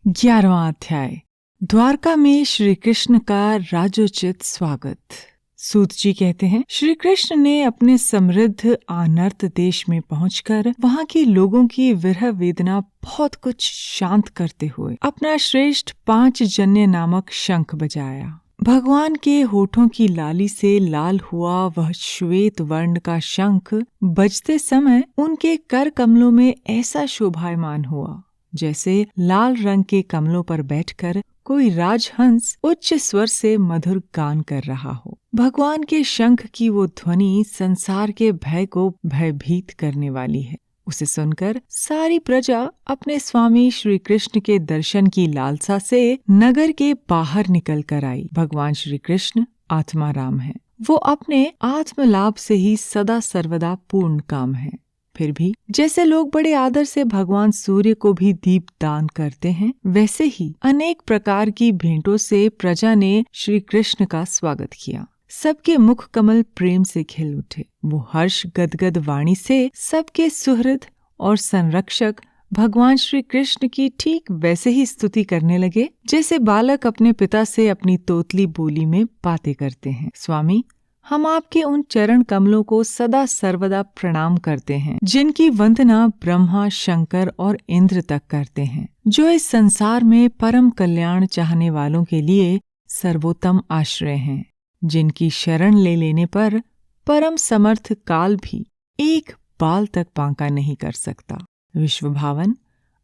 11वां अध्याय। द्वारका में श्री कृष्ण का राजोचित स्वागत। सूत जी कहते हैं, श्री कृष्ण ने अपने समृद्ध आनर्त देश में पहुंचकर वहां के लोगों की विरह वेदना बहुत कुछ शांत करते हुए अपना श्रेष्ठ 5 जन्य नामक शंख बजाया। भगवान के होठों की लाली से लाल हुआ वह श्वेत वर्ण का शंख बजते समय उनके कर कमलों में ऐसा शोभायमान हुआ जैसे लाल रंग के कमलों पर बैठकर कोई राजहंस उच्च स्वर से मधुर गान कर रहा हो। भगवान के शंख की वो ध्वनि संसार के भय को भयभीत करने वाली है। उसे सुनकर सारी प्रजा अपने स्वामी श्री कृष्ण के दर्शन की लालसा से नगर के बाहर निकल कर आई। भगवान श्री कृष्ण आत्मा राम है। वो अपने आत्मलाभ से ही सदा सर्वदा पूर्ण काम है। फिर भी जैसे लोग बड़े आदर से भगवान सूर्य को भी दीप दान करते हैं, वैसे ही अनेक प्रकार की भेंटों से प्रजा ने श्री कृष्ण का स्वागत किया। सबके मुख कमल प्रेम से खिल उठे। वो हर्ष गदगद वाणी से सबके सुहृद और संरक्षक भगवान श्री कृष्ण की ठीक वैसे ही स्तुति करने लगे जैसे बालक अपने पिता से अपनी तोतली बोली में बातें करते हैं। स्वामी, हम आपके उन चरण कमलों को सदा सर्वदा प्रणाम करते हैं जिनकी वंदना ब्रह्मा, शंकर और इंद्र तक करते हैं, जो इस संसार में परम कल्याण चाहने वालों के लिए सर्वोत्तम आश्रय हैं, जिनकी शरण ले लेने पर परम समर्थ काल भी एक बाल तक बांका नहीं कर सकता। विश्वभावन,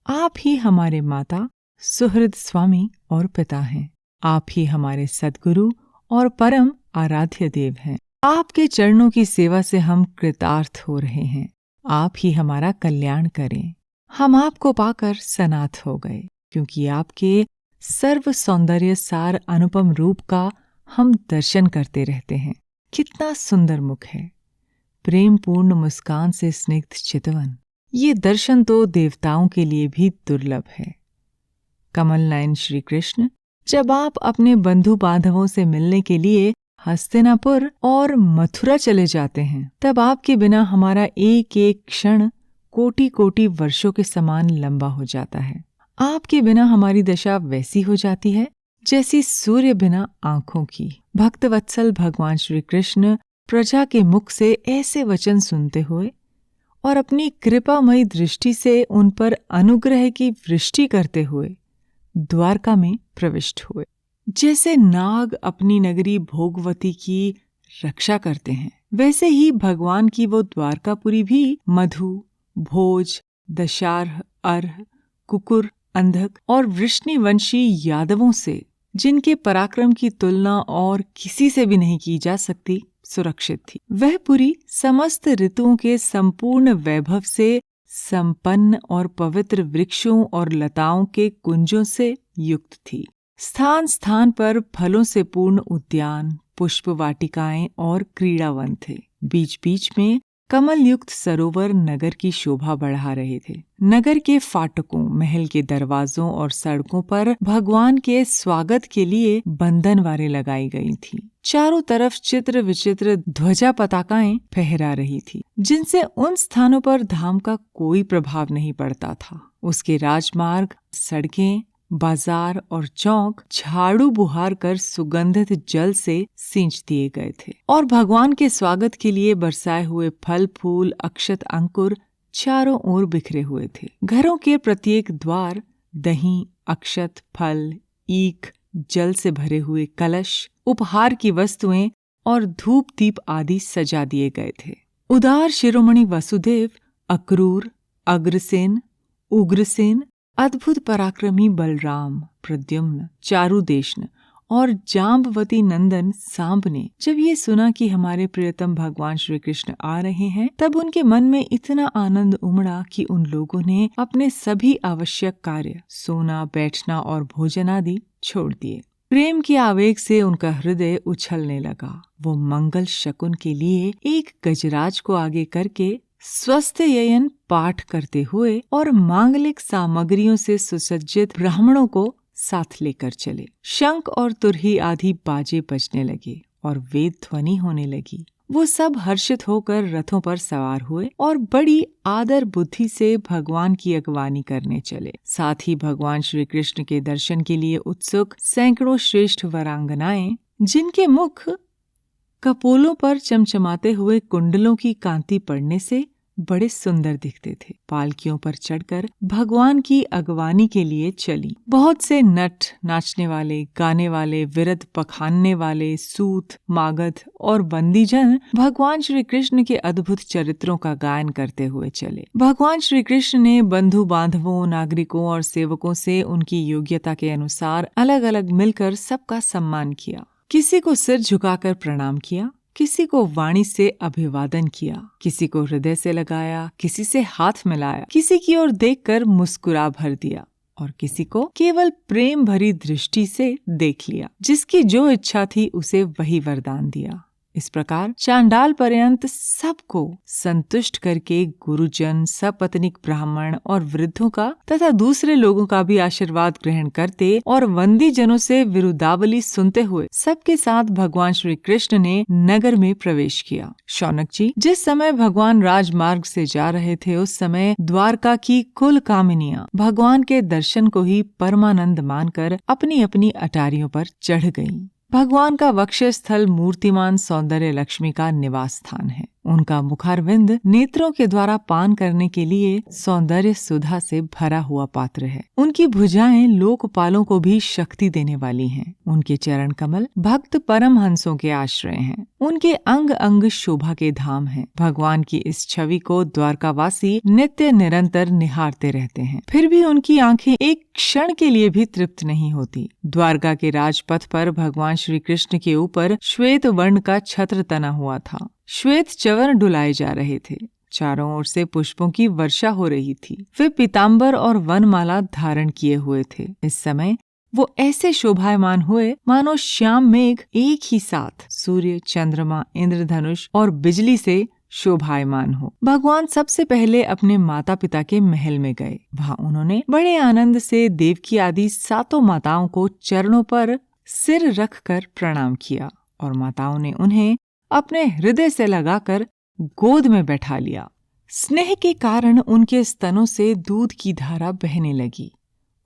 आप ही हमारे माता, सुहृद, स्वामी और पिता हैं। आप ही हमारे सद्गुरु और परम आराध्य देव हैं। आपके चरणों की सेवा से हम कृतार्थ हो रहे हैं। आप ही हमारा कल्याण करें। हम आपको पाकर सनाथ हो गए, क्योंकि आपके सर्व सौंदर्य सार अनुपम रूप का हम दर्शन करते रहते हैं। कितना सुंदर मुख है, प्रेम पूर्ण मुस्कान से स्निग्ध चितवन। ये दर्शन तो देवताओं के लिए भी दुर्लभ है। कमल नयन श्री कृष्ण, जब आप अपने बंधु बांधवों से मिलने के लिए हस्तिनापुर और मथुरा चले जाते हैं, तब आपके बिना हमारा एक एक क्षण कोटि कोटि वर्षों के समान लंबा हो जाता है। आपके बिना हमारी दशा वैसी हो जाती है जैसी सूर्य बिना आंखों की। भक्तवत्सल भगवान श्री कृष्ण प्रजा के मुख से ऐसे वचन सुनते हुए और अपनी कृपामयी दृष्टि से उन पर अनुग्रह की वृष्टि करते हुए द्वारका में प्रविष्ट हुए। जैसे नाग अपनी नगरी भोगवती की रक्षा करते हैं, वैसे ही भगवान की वो द्वारकापुरी भी मधु, भोज, दशार्ह, अर्ह, कुकुर, अंधक और वृष्णिवंशी यादवों से, जिनके पराक्रम की तुलना और किसी से भी नहीं की जा सकती, सुरक्षित थी। वह पुरी समस्त ऋतुओं के संपूर्ण वैभव से संपन्न और पवित्र वृक्षों और लताओं के कुंजों से युक्त थी। स्थान स्थान पर फलों से पूर्ण उद्यान, पुष्प वाटिकाएं और क्रीड़ावन थे। बीच बीच में कमल युक्त सरोवर नगर की शोभा बढ़ा रहे थे। नगर के फाटकों, महल के दरवाजों और सड़कों पर भगवान के स्वागत के लिए बंधनवारें लगाई गई थी। चारों तरफ चित्र विचित्र ध्वजा पताकाएं फहरा रही थी, जिनसे उन स्थानों पर धाम का कोई प्रभाव नहीं पड़ता था। उसके राजमार्ग, सड़कें, बाजार और चौक झाड़ू बुहार कर सुगंधित जल से सींच दिए गए थे, और भगवान के स्वागत के लिए बरसाए हुए फल, फूल, अक्षत, अंकुर चारों ओर बिखरे हुए थे। घरों के प्रत्येक द्वार दही, अक्षत, फल, ईख, जल से भरे हुए कलश, उपहार की वस्तुएं और धूप दीप आदि सजा दिए गए थे। उदार शिरोमणि वसुदेव, अक्रूर, अग्रसेन, उग्रसेन, अद्भुत पराक्रमी बलराम, प्रद्युम्न, चारुदेशन और जाम्बवती नंदन सांब ने जब ये सुना कि हमारे प्रियतम भगवान श्री कृष्ण आ रहे हैं, तब उनके मन में इतना आनंद उमड़ा कि उन लोगों ने अपने सभी आवश्यक कार्य, सोना, बैठना और भोजन आदि छोड़ दिए। प्रेम के आवेग से उनका हृदय उछलने लगा। वो मंगल शकुन के लिए एक गजराज को आगे करके स्वस्थ ययन पाठ करते हुए और मांगलिक सामग्रियों से सुसज्जित ब्राह्मणों को साथ लेकर चले। शंख और तुरही आदि बाजे बजने लगे और वेद ध्वनि होने लगी। वो सब हर्षित होकर रथों पर सवार हुए और बड़ी आदर बुद्धि से भगवान की अगवानी करने चले। साथ ही भगवान श्री कृष्ण के दर्शन के लिए उत्सुक सैकड़ों श्रेष्ठ वरांगनाएं, जिनके मुख कपोलों पर चमचमाते हुए कुंडलों की कांति पड़ने से बड़े सुंदर दिखते थे, पालकियों पर चढ़कर भगवान की अगवानी के लिए चली। बहुत से नट, नाचने वाले, गाने वाले, विरध पखानने वाले, सूत, मागध और बंदीजन भगवान श्री कृष्ण के अद्भुत चरित्रों का गायन करते हुए चले। भगवान श्री कृष्ण ने बंधु बांधवों, नागरिकों और सेवकों से उनकी योग्यता के अनुसार अलग अलग मिलकर सबका सम्मान किया। किसी को सिर झुकाकर प्रणाम किया, किसी को वाणी से अभिवादन किया, किसी को हृदय से लगाया, किसी से हाथ मिलाया, किसी की ओर देखकर मुस्कुरा भर दिया और किसी को केवल प्रेम भरी दृष्टि से देख लिया। जिसकी जो इच्छा थी उसे वही वरदान दिया। इस प्रकार चांडाल पर्यंत सबको संतुष्ट करके गुरुजन, सपत्नीक ब्राह्मण और वृद्धों का तथा दूसरे लोगों का भी आशीर्वाद ग्रहण करते और वंदी जनों से विरुदावली सुनते हुए सबके साथ भगवान श्री कृष्ण ने नगर में प्रवेश किया। शौनक जी, जिस समय भगवान राजमार्ग से जा रहे थे उस समय द्वारका की कुल कामिनियां भगवान के दर्शन को ही परमानंद मानकर अपनी अपनी अटारियों पर चढ़ गईं। भगवान का वक्षस्थल मूर्तिमान सौंदर्य लक्ष्मी का निवास स्थान है। उनका मुखारविंद नेत्रों के द्वारा पान करने के लिए सौंदर्य सुधा से भरा हुआ पात्र है। उनकी भुजाएं लोकपालों को भी शक्ति देने वाली हैं। उनके चरण कमल भक्त परमहंसों के आश्रय हैं। उनके अंग अंग शोभा के धाम हैं। भगवान की इस छवि को द्वारकावासी नित्य निरंतर निहारते रहते हैं। फिर भी उनकी आंखें एक क्षण के लिए भी तृप्त नहीं होती। द्वारका के राजपथ पर भगवान श्री कृष्ण के ऊपर श्वेत वर्ण का छत्र तना हुआ था। श्वेत चवर डुलाए जा रहे थे। चारों ओर से पुष्पों की वर्षा हो रही थी। वे पीताम्बर और वनमाला धारण किए हुए थे। इस समय वो ऐसे शोभायमान हुए मानो श्याम मेघ एक ही साथ सूर्य, चंद्रमा, इंद्रधनुष और बिजली से शोभायमान हो। भगवान सबसे पहले अपने माता पिता के महल में गए। वहाँ उन्होंने बड़े आनंद से देवकी आदि सातों माताओं को चरणों पर सिर रखकर प्रणाम किया और माताओं ने उन्हें अपने हृदय से लगाकर गोद में बैठा लिया। स्नेह के कारण उनके स्तनों से दूध की धारा बहने लगी।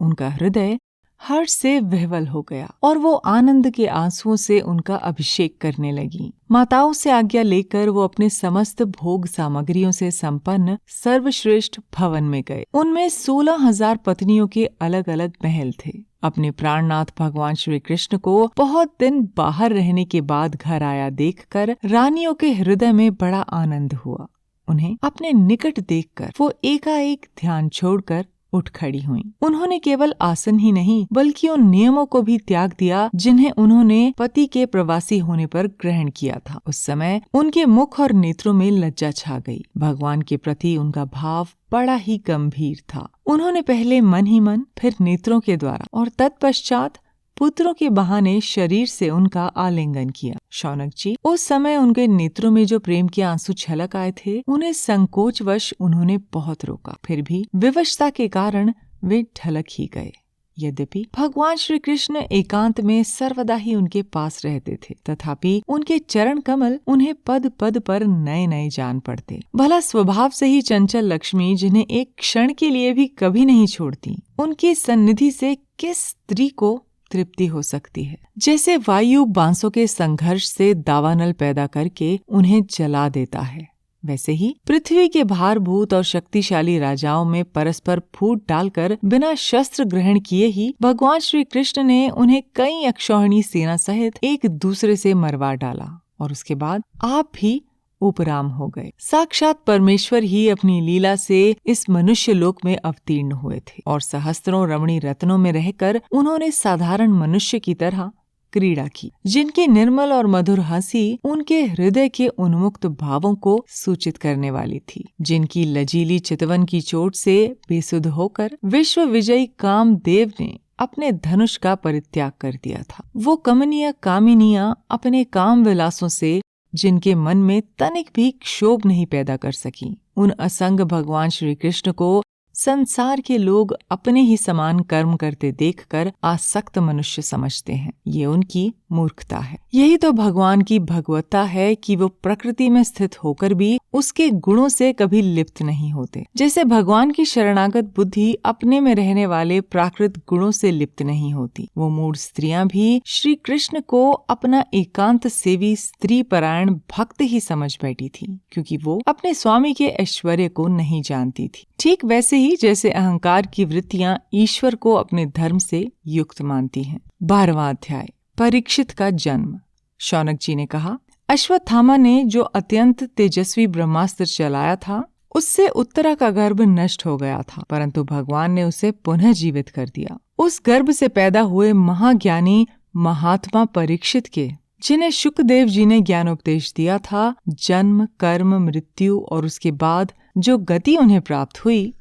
उनका हृदय हर्ष से विह्वल हो गया और वो आनंद के आंसुओं से उनका अभिषेक करने लगी। माताओं से आज्ञा लेकर वो अपने समस्त भोग सामग्रियों से संपन्न सर्वश्रेष्ठ भवन में गए। उनमें 16,000 पत्नियों के अलग अलग महल थे। अपने प्राणनाथ भगवान श्री कृष्ण को बहुत दिन बाहर रहने के बाद घर आया देखकर रानियों के हृदय में बड़ा आनंद हुआ। उन्हें अपने निकट देखकर वो एकाएक ध्यान छोड़कर उठ खड़ी हुईं। उन्होंने केवल आसन ही नहीं बल्कि उन नियमों को भी त्याग दिया जिन्हें उन्होंने पति के प्रवासी होने पर ग्रहण किया था। उस समय उनके मुख और नेत्रों में लज्जा छा गई। भगवान के प्रति उनका भाव बड़ा ही गंभीर था। उन्होंने पहले मन ही मन, फिर नेत्रों के द्वारा और तत्पश्चात पुत्रों के बहाने शरीर से उनका आलिंगन किया। शौनक जी, उस समय उनके नेत्रों में जो प्रेम के आंसू छलक आए थे उन्हें संकोचवश उन्होंने बहुत रोका। फिर भी विवशता के कारण वे ढलक ही गए। यद्यपि भगवान श्री कृष्ण एकांत में सर्वदा ही उनके पास रहते थे, तथापि उनके चरण कमल उन्हें पद पद पर नए नए जान पड़ते। भला स्वभाव से ही चंचल लक्ष्मी, जिन्हें एक क्षण के लिए भी कभी नहीं छोड़ती, उनकी सन्निधि से किस स्त्री को तृप्ति हो सकती है। जैसे वायु बांसों के संघर्ष से दावानल पैदा करके उन्हें जला देता है, वैसे ही पृथ्वी के भारभूत और शक्तिशाली राजाओं में परस्पर फूट डालकर बिना शस्त्र ग्रहण किए ही भगवान श्री कृष्ण ने उन्हें कई अक्षौहिणी सेना सहित एक दूसरे से मरवा डाला और उसके बाद आप भी उपराम हो गए। साक्षात परमेश्वर ही अपनी लीला से इस मनुष्य लोक में अवतीर्ण हुए थे और सहस्त्रों रमणी रत्नों में रहकर उन्होंने साधारण मनुष्य की तरह क्रीड़ा की, जिनकी निर्मल और मधुर हंसी उनके हृदय के उन्मुक्त भावों को सूचित करने वाली थी, जिनकी लजीली चितवन की चोट से बेसुध होकर विश्व विजयी कामदेव ने अपने धनुष का परित्याग कर दिया था। वो कमनीय कामिनियां अपने काम विलासों से जिनके मन में तनिक भी क्षोभ नहीं पैदा कर सकी, उन असंग भगवान श्री कृष्ण को संसार के लोग अपने ही समान कर्म करते देखकर आसक्त मनुष्य समझते हैं। ये उनकी मूर्खता है। यही तो भगवान की भगवत्ता है कि वो प्रकृति में स्थित होकर भी उसके गुणों से कभी लिप्त नहीं होते। जैसे भगवान की शरणागत बुद्धि अपने में रहने वाले प्राकृत गुणों से लिप्त नहीं होती, वो मूढ़ स्त्रियां भी श्री कृष्ण को अपना एकांत सेवी स्त्री परायण भक्त ही समझ बैठी थी, क्योंकि वो अपने स्वामी के ऐश्वर्य को नहीं जानती थी। ठीक वैसे ही जैसे अहंकार की वृत्तियां ईश्वर को अपने धर्म से युक्त मानती हैं। 12वां अध्याय, परीक्षित का जन्म। शौनक जी ने कहा, अश्वत्थामा ने जो अत्यंत तेजस्वी ब्रह्मास्त्र चलाया था, उससे उत्तरा का गर्भ नष्ट हो गया था, परंतु भगवान ने उसे पुनः जीवित कर दिया। उस गर्भ से पैदा हुए महाज्ञानी महात्मा परीक्षित के, जिन्हें शुकदेव जी ने ज्ञानोपदेश दिया था, जन्म, कर्म, मृत्यु और उसके बाद जो गति उन्हें प्राप्त हुई,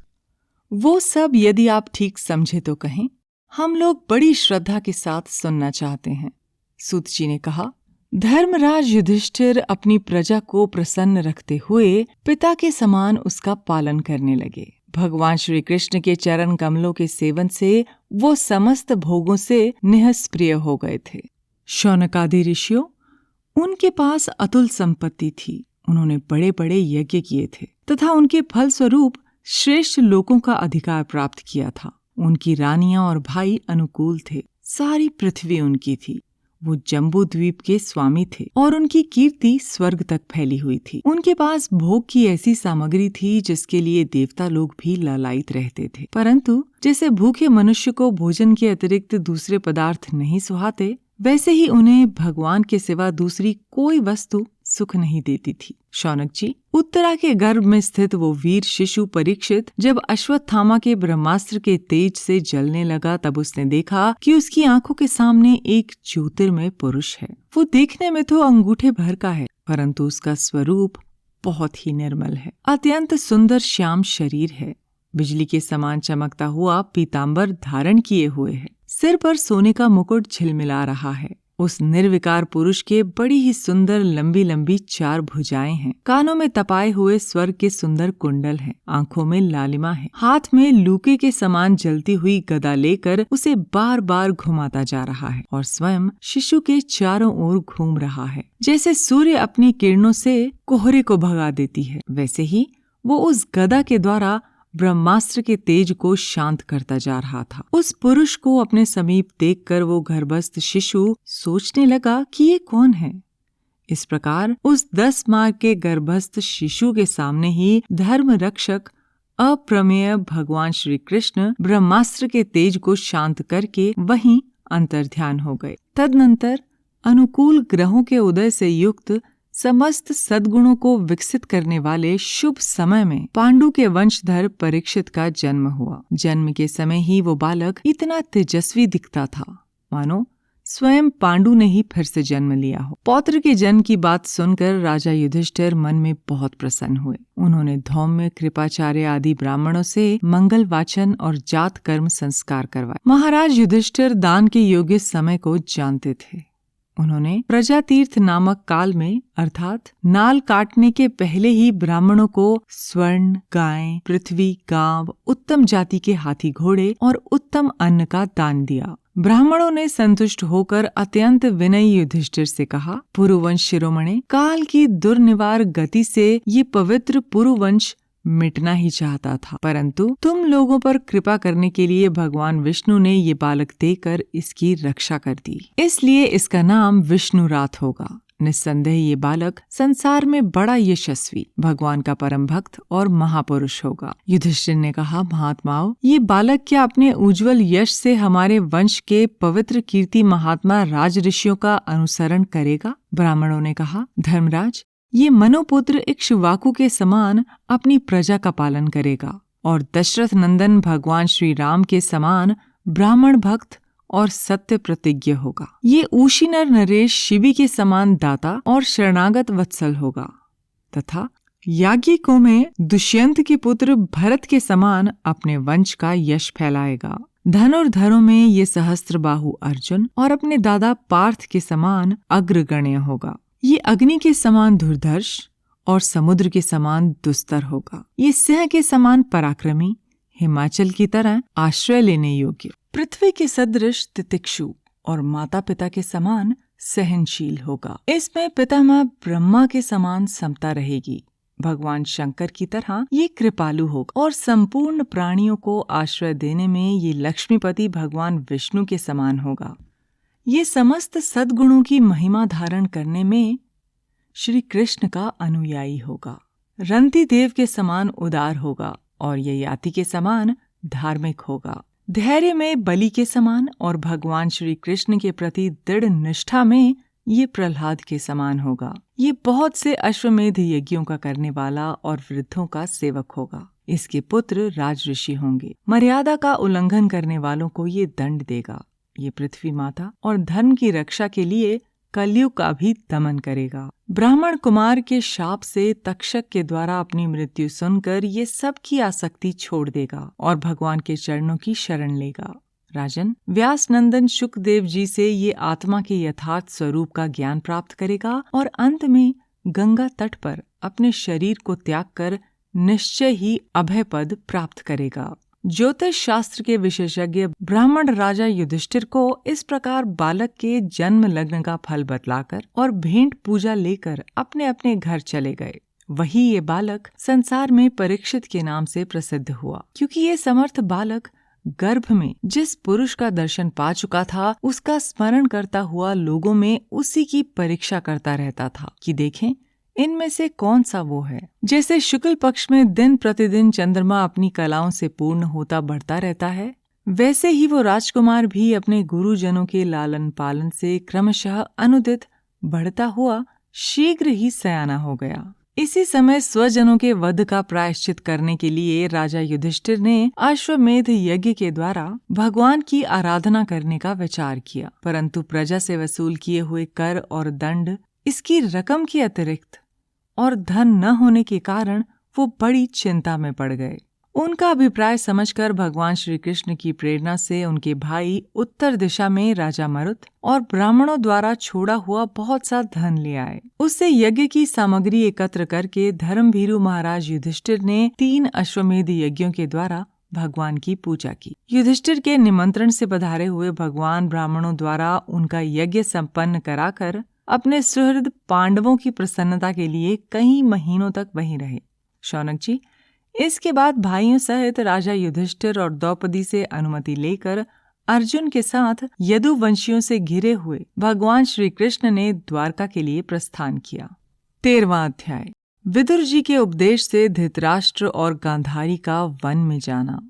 वो सब यदि आप ठीक समझे तो कहें, हम लोग बड़ी श्रद्धा के साथ सुनना चाहते हैं। सूत जी ने कहा, धर्मराज युधिष्ठिर अपनी प्रजा को प्रसन्न रखते हुए पिता के समान उसका पालन करने लगे। भगवान श्री कृष्ण के चरण कमलों के सेवन से वो समस्त भोगों से निःस्पृह हो गए थे। शौनकादि ऋषियों, उनके पास अतुल संपत्ति थी। उन्होंने बड़े बड़े यज्ञ किए थे तथा उनके फल स्वरूप श्रेष्ठ लोकों का अधिकार प्राप्त किया था। उनकी रानियां और भाई अनुकूल थे। सारी पृथ्वी उनकी थी। वो जम्बू द्वीप के स्वामी थे और उनकी कीर्ति स्वर्ग तक फैली हुई थी। उनके पास भोग की ऐसी सामग्री थी जिसके लिए देवता लोग भी लालायित रहते थे, परंतु जैसे भूखे मनुष्य को भोजन के अतिरिक्त दूसरे पदार्थ नहीं सुहाते, वैसे ही उन्हें भगवान के सिवा दूसरी कोई वस्तु सुख नहीं देती थी। शौनक जी, उत्तरा के गर्भ में स्थित वो वीर शिशु परीक्षित जब अश्वत्थामा के ब्रह्मास्त्र के तेज से जलने लगा, तब उसने देखा कि उसकी आंखों के सामने एक ज्योतिर्मय पुरुष है। वो देखने में तो अंगूठे भर का है, परंतु उसका स्वरूप बहुत ही निर्मल है। अत्यंत सुंदर श्याम शरीर है। बिजली के समान चमकता हुआ पीतांबर धारण किए हुए है। सिर पर सोने का मुकुट झिलमिला रहा है। उस निर्विकार पुरुष के बड़ी ही सुंदर लंबी लंबी 4 भुजाएं हैं। कानों में तपाए हुए स्वर्ग के सुंदर कुंडल हैं। आंखों में लालिमा है। हाथ में लूके के समान जलती हुई गदा लेकर उसे बार बार घुमाता जा रहा है और स्वयं शिशु के चारों ओर घूम रहा है। जैसे सूर्य अपनी किरणों से कोहरे को भगा देती है, वैसे ही वो उस गदा के द्वारा ब्रह्मास्त्र के तेज को शांत करता जा रहा था। उस पुरुष को अपने समीप देखकर वो गर्भस्थ शिशु सोचने लगा कि ये कौन है। इस प्रकार उस 10 माह के गर्भस्थ शिशु के सामने ही धर्म रक्षक अप्रमेय भगवान श्री कृष्ण ब्रह्मास्त्र के तेज को शांत करके वहीं अंतर्ध्यान हो गए। तदनंतर अनुकूल ग्रहों के उदय से युक्त समस्त सद्गुणों को विकसित करने वाले शुभ समय में पांडु के वंशधर परीक्षित का जन्म हुआ। जन्म के समय ही वो बालक इतना तेजस्वी दिखता था मानो स्वयं पांडु ने ही फिर से जन्म लिया हो। पौत्र के जन्म की बात सुनकर राजा युधिष्ठिर मन में बहुत प्रसन्न हुए। उन्होंने धौम्य, कृपाचार्य आदि ब्राह्मणों से मंगल वाचन और जात कर्म संस्कार करवाए। महाराज युधिष्ठिर दान के योग्य समय को जानते थे। उन्होंने प्रजातीर्थ नामक काल में अर्थात नाल काटने के पहले ही ब्राह्मणों को स्वर्ण, गाय, पृथ्वी, गांव, उत्तम जाति के हाथी घोड़े और उत्तम अन्न का दान दिया। ब्राह्मणों ने संतुष्ट होकर अत्यंत विनयी युधिष्ठिर से कहा, पुरुवंश शिरोमणे, काल की दुर्निवार गति से ये पवित्र पुरुवंश मिटना ही चाहता था, परंतु तुम लोगों पर कृपा करने के लिए भगवान विष्णु ने ये बालक देकर इसकी रक्षा कर दी, इसलिए इसका नाम विष्णुरात होगा। निस्संदेह ये बालक संसार में बड़ा यशस्वी, भगवान का परम भक्त और महापुरुष होगा। युधिष्ठिर ने कहा, महात्माओं, ये बालक क्या अपने उज्जवल यश से हमारे वंश के पवित्र कीर्ति महात्मा राज ऋषियों का अनुसरण करेगा? ब्राह्मणों ने कहा, धर्मराज, ये मनोपुत्र इक्ष्वाकु के समान अपनी प्रजा का पालन करेगा और दशरथ नंदन भगवान श्री राम के समान ब्राह्मण भक्त और सत्य प्रतिज्ञ होगा। ये ऊशीनर नरेश शिवी के समान दाता और शरणागत वत्सल होगा तथा याज्ञिकों में दुष्यंत के पुत्र भरत के समान अपने वंश का यश फैलाएगा। धनुर्धरों में ये सहस्त्रबाहु अर्जुन और अपने दादा पार्थ के समान अग्रगण्य होगा। ये अग्नि के समान धुर्धर्ष और समुद्र के समान दुस्तर होगा। ये सिंह के समान पराक्रमी, हिमाचल की तरह आश्रय लेने योग्य, पृथ्वी के सदृश तितिक्षु और माता पिता के समान सहनशील होगा। इसमें पितामह ब्रह्मा के समान समता रहेगी। भगवान शंकर की तरह ये कृपालु होगा और संपूर्ण प्राणियों को आश्रय देने में ये लक्ष्मीपति भगवान विष्णु के समान होगा। ये समस्त सद्गुणों की महिमा धारण करने में श्री कृष्ण का अनुयायी होगा। रंती देव के समान उदार होगा और ययाति के समान धार्मिक होगा। धैर्य में बलि के समान और भगवान श्री कृष्ण के प्रति दृढ़ निष्ठा में ये प्रहलाद के समान होगा। ये बहुत से अश्वमेध यज्ञों का करने वाला और वृद्धों का सेवक होगा। इसके पुत्र राजऋषि होंगे। मर्यादा का उल्लंघन करने वालों को ये दंड देगा। ये पृथ्वी माता और धर्म की रक्षा के लिए कलयुग का भी दमन करेगा। ब्राह्मण कुमार के शाप से तक्षक के द्वारा अपनी मृत्यु सुनकर ये सब की आसक्ति छोड़ देगा और भगवान के चरणों की शरण लेगा। राजन, व्यास नंदन शुकदेव जी से ये आत्मा के यथार्थ स्वरूप का ज्ञान प्राप्त करेगा और अंत में गंगा तट पर अपने शरीर को त्याग कर निश्चय ही अभय पद प्राप्त करेगा। ज्योतिष शास्त्र के विशेषज्ञ ब्राह्मण राजा युधिष्ठिर को इस प्रकार बालक के जन्म लग्न का फल बतलाकर और भेंट पूजा लेकर अपने अपने घर चले गए। वही ये बालक संसार में परीक्षित के नाम से प्रसिद्ध हुआ, क्योंकि ये समर्थ बालक गर्भ में जिस पुरुष का दर्शन पा चुका था उसका स्मरण करता हुआ लोगों में उसी की परीक्षा करता रहता था कि देखें इनमें से कौन सा वो है। जैसे शुक्ल पक्ष में दिन प्रतिदिन चंद्रमा अपनी कलाओं से पूर्ण होता बढ़ता रहता है, वैसे ही वो राजकुमार भी अपने गुरुजनों के लालन पालन से क्रमशः अनुदित बढ़ता हुआ शीघ्र ही सयाना हो गया। इसी समय स्वजनों के वध का प्रायश्चित करने के लिए राजा युधिष्ठिर ने अश्वमेध यज्ञ के द्वारा भगवान की आराधना करने का विचार किया, परंतु प्रजा से वसूल किए हुए कर और दंड इसकी रकम के अतिरिक्त और धन न होने के कारण वो बड़ी चिंता में पड़ गए। उनका अभिप्राय समझकर भगवान श्री कृष्ण की प्रेरणा से उनके भाई उत्तर दिशा में राजा मरुत और ब्राह्मणों द्वारा छोड़ा हुआ बहुत सा धन ले आए। उससे यज्ञ की सामग्री एकत्र करके धर्मभीरु महाराज युधिष्ठिर ने 3 अश्वमेध यज्ञों के द्वारा भगवान की पूजा की। युधिष्ठिर के निमंत्रण से पधारे हुए भगवान ब्राह्मणों द्वारा उनका यज्ञ संपन्न कराकर अपने सुहृद पांडवों की प्रसन्नता के लिए कई महीनों तक वहीं रहे। शौनक जी, इसके बाद भाइयों सहित राजा युधिष्ठिर और द्रौपदी से अनुमति लेकर अर्जुन के साथ यदुवंशियों से घिरे हुए भगवान श्री कृष्ण ने द्वारका के लिए प्रस्थान किया। 13वां अध्याय। विदुर जी के उपदेश से धृतराष्ट्र और गांधारी का वन में जाना।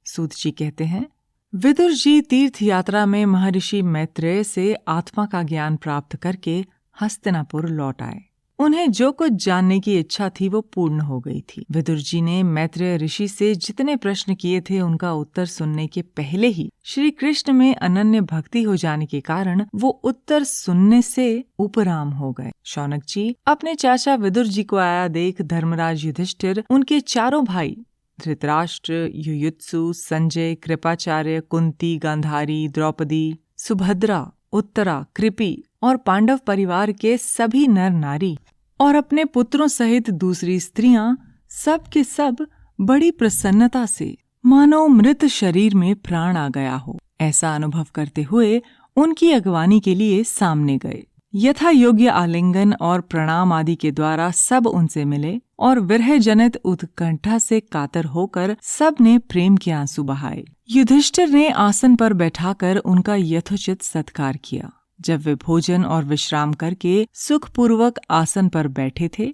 सूत जी कहते हैं, विदुर जी तीर्थ यात्रा में महर्षि मैत्रेय से आत्मा का ज्ञान प्राप्त करके हस्तिनापुर लौट आए। उन्हें जो कुछ जानने की इच्छा थी वो पूर्ण हो गई थी। विदुर जी ने मैत्रेय ऋषि से जितने प्रश्न किए थे उनका उत्तर सुनने के पहले ही श्री कृष्ण में अनन्य भक्ति हो जाने के कारण वो उत्तर सुनने से उपराम हो गए। शौनक जी, अपने चाचा विदुर जी को आया देख धर्मराज युधिष्ठिर, उनके चारों भाई धृतराष्ट्र, युयुत्सु, संजय, कृपाचार्य, कुंती, गांधारी, द्रौपदी, सुभद्रा, उत्तरा, कृपि और पांडव परिवार के सभी नर नारी और अपने पुत्रों सहित दूसरी स्त्रियां सब के सब बड़ी प्रसन्नता से मानो मृत शरीर में प्राण आ गया हो ऐसा अनुभव करते हुए उनकी अगवानी के लिए सामने गए। यथा योग्य आलिंगन और प्रणाम आदि के द्वारा सब उनसे मिले और विरह जनित उत्कंठा से कातर होकर सब ने प्रेम के आंसू बहाए। युधिष्ठिर ने आसन पर बैठाकर उनका यथोचित सत्कार किया। जब वे भोजन और विश्राम करके सुखपूर्वक आसन पर बैठे थे,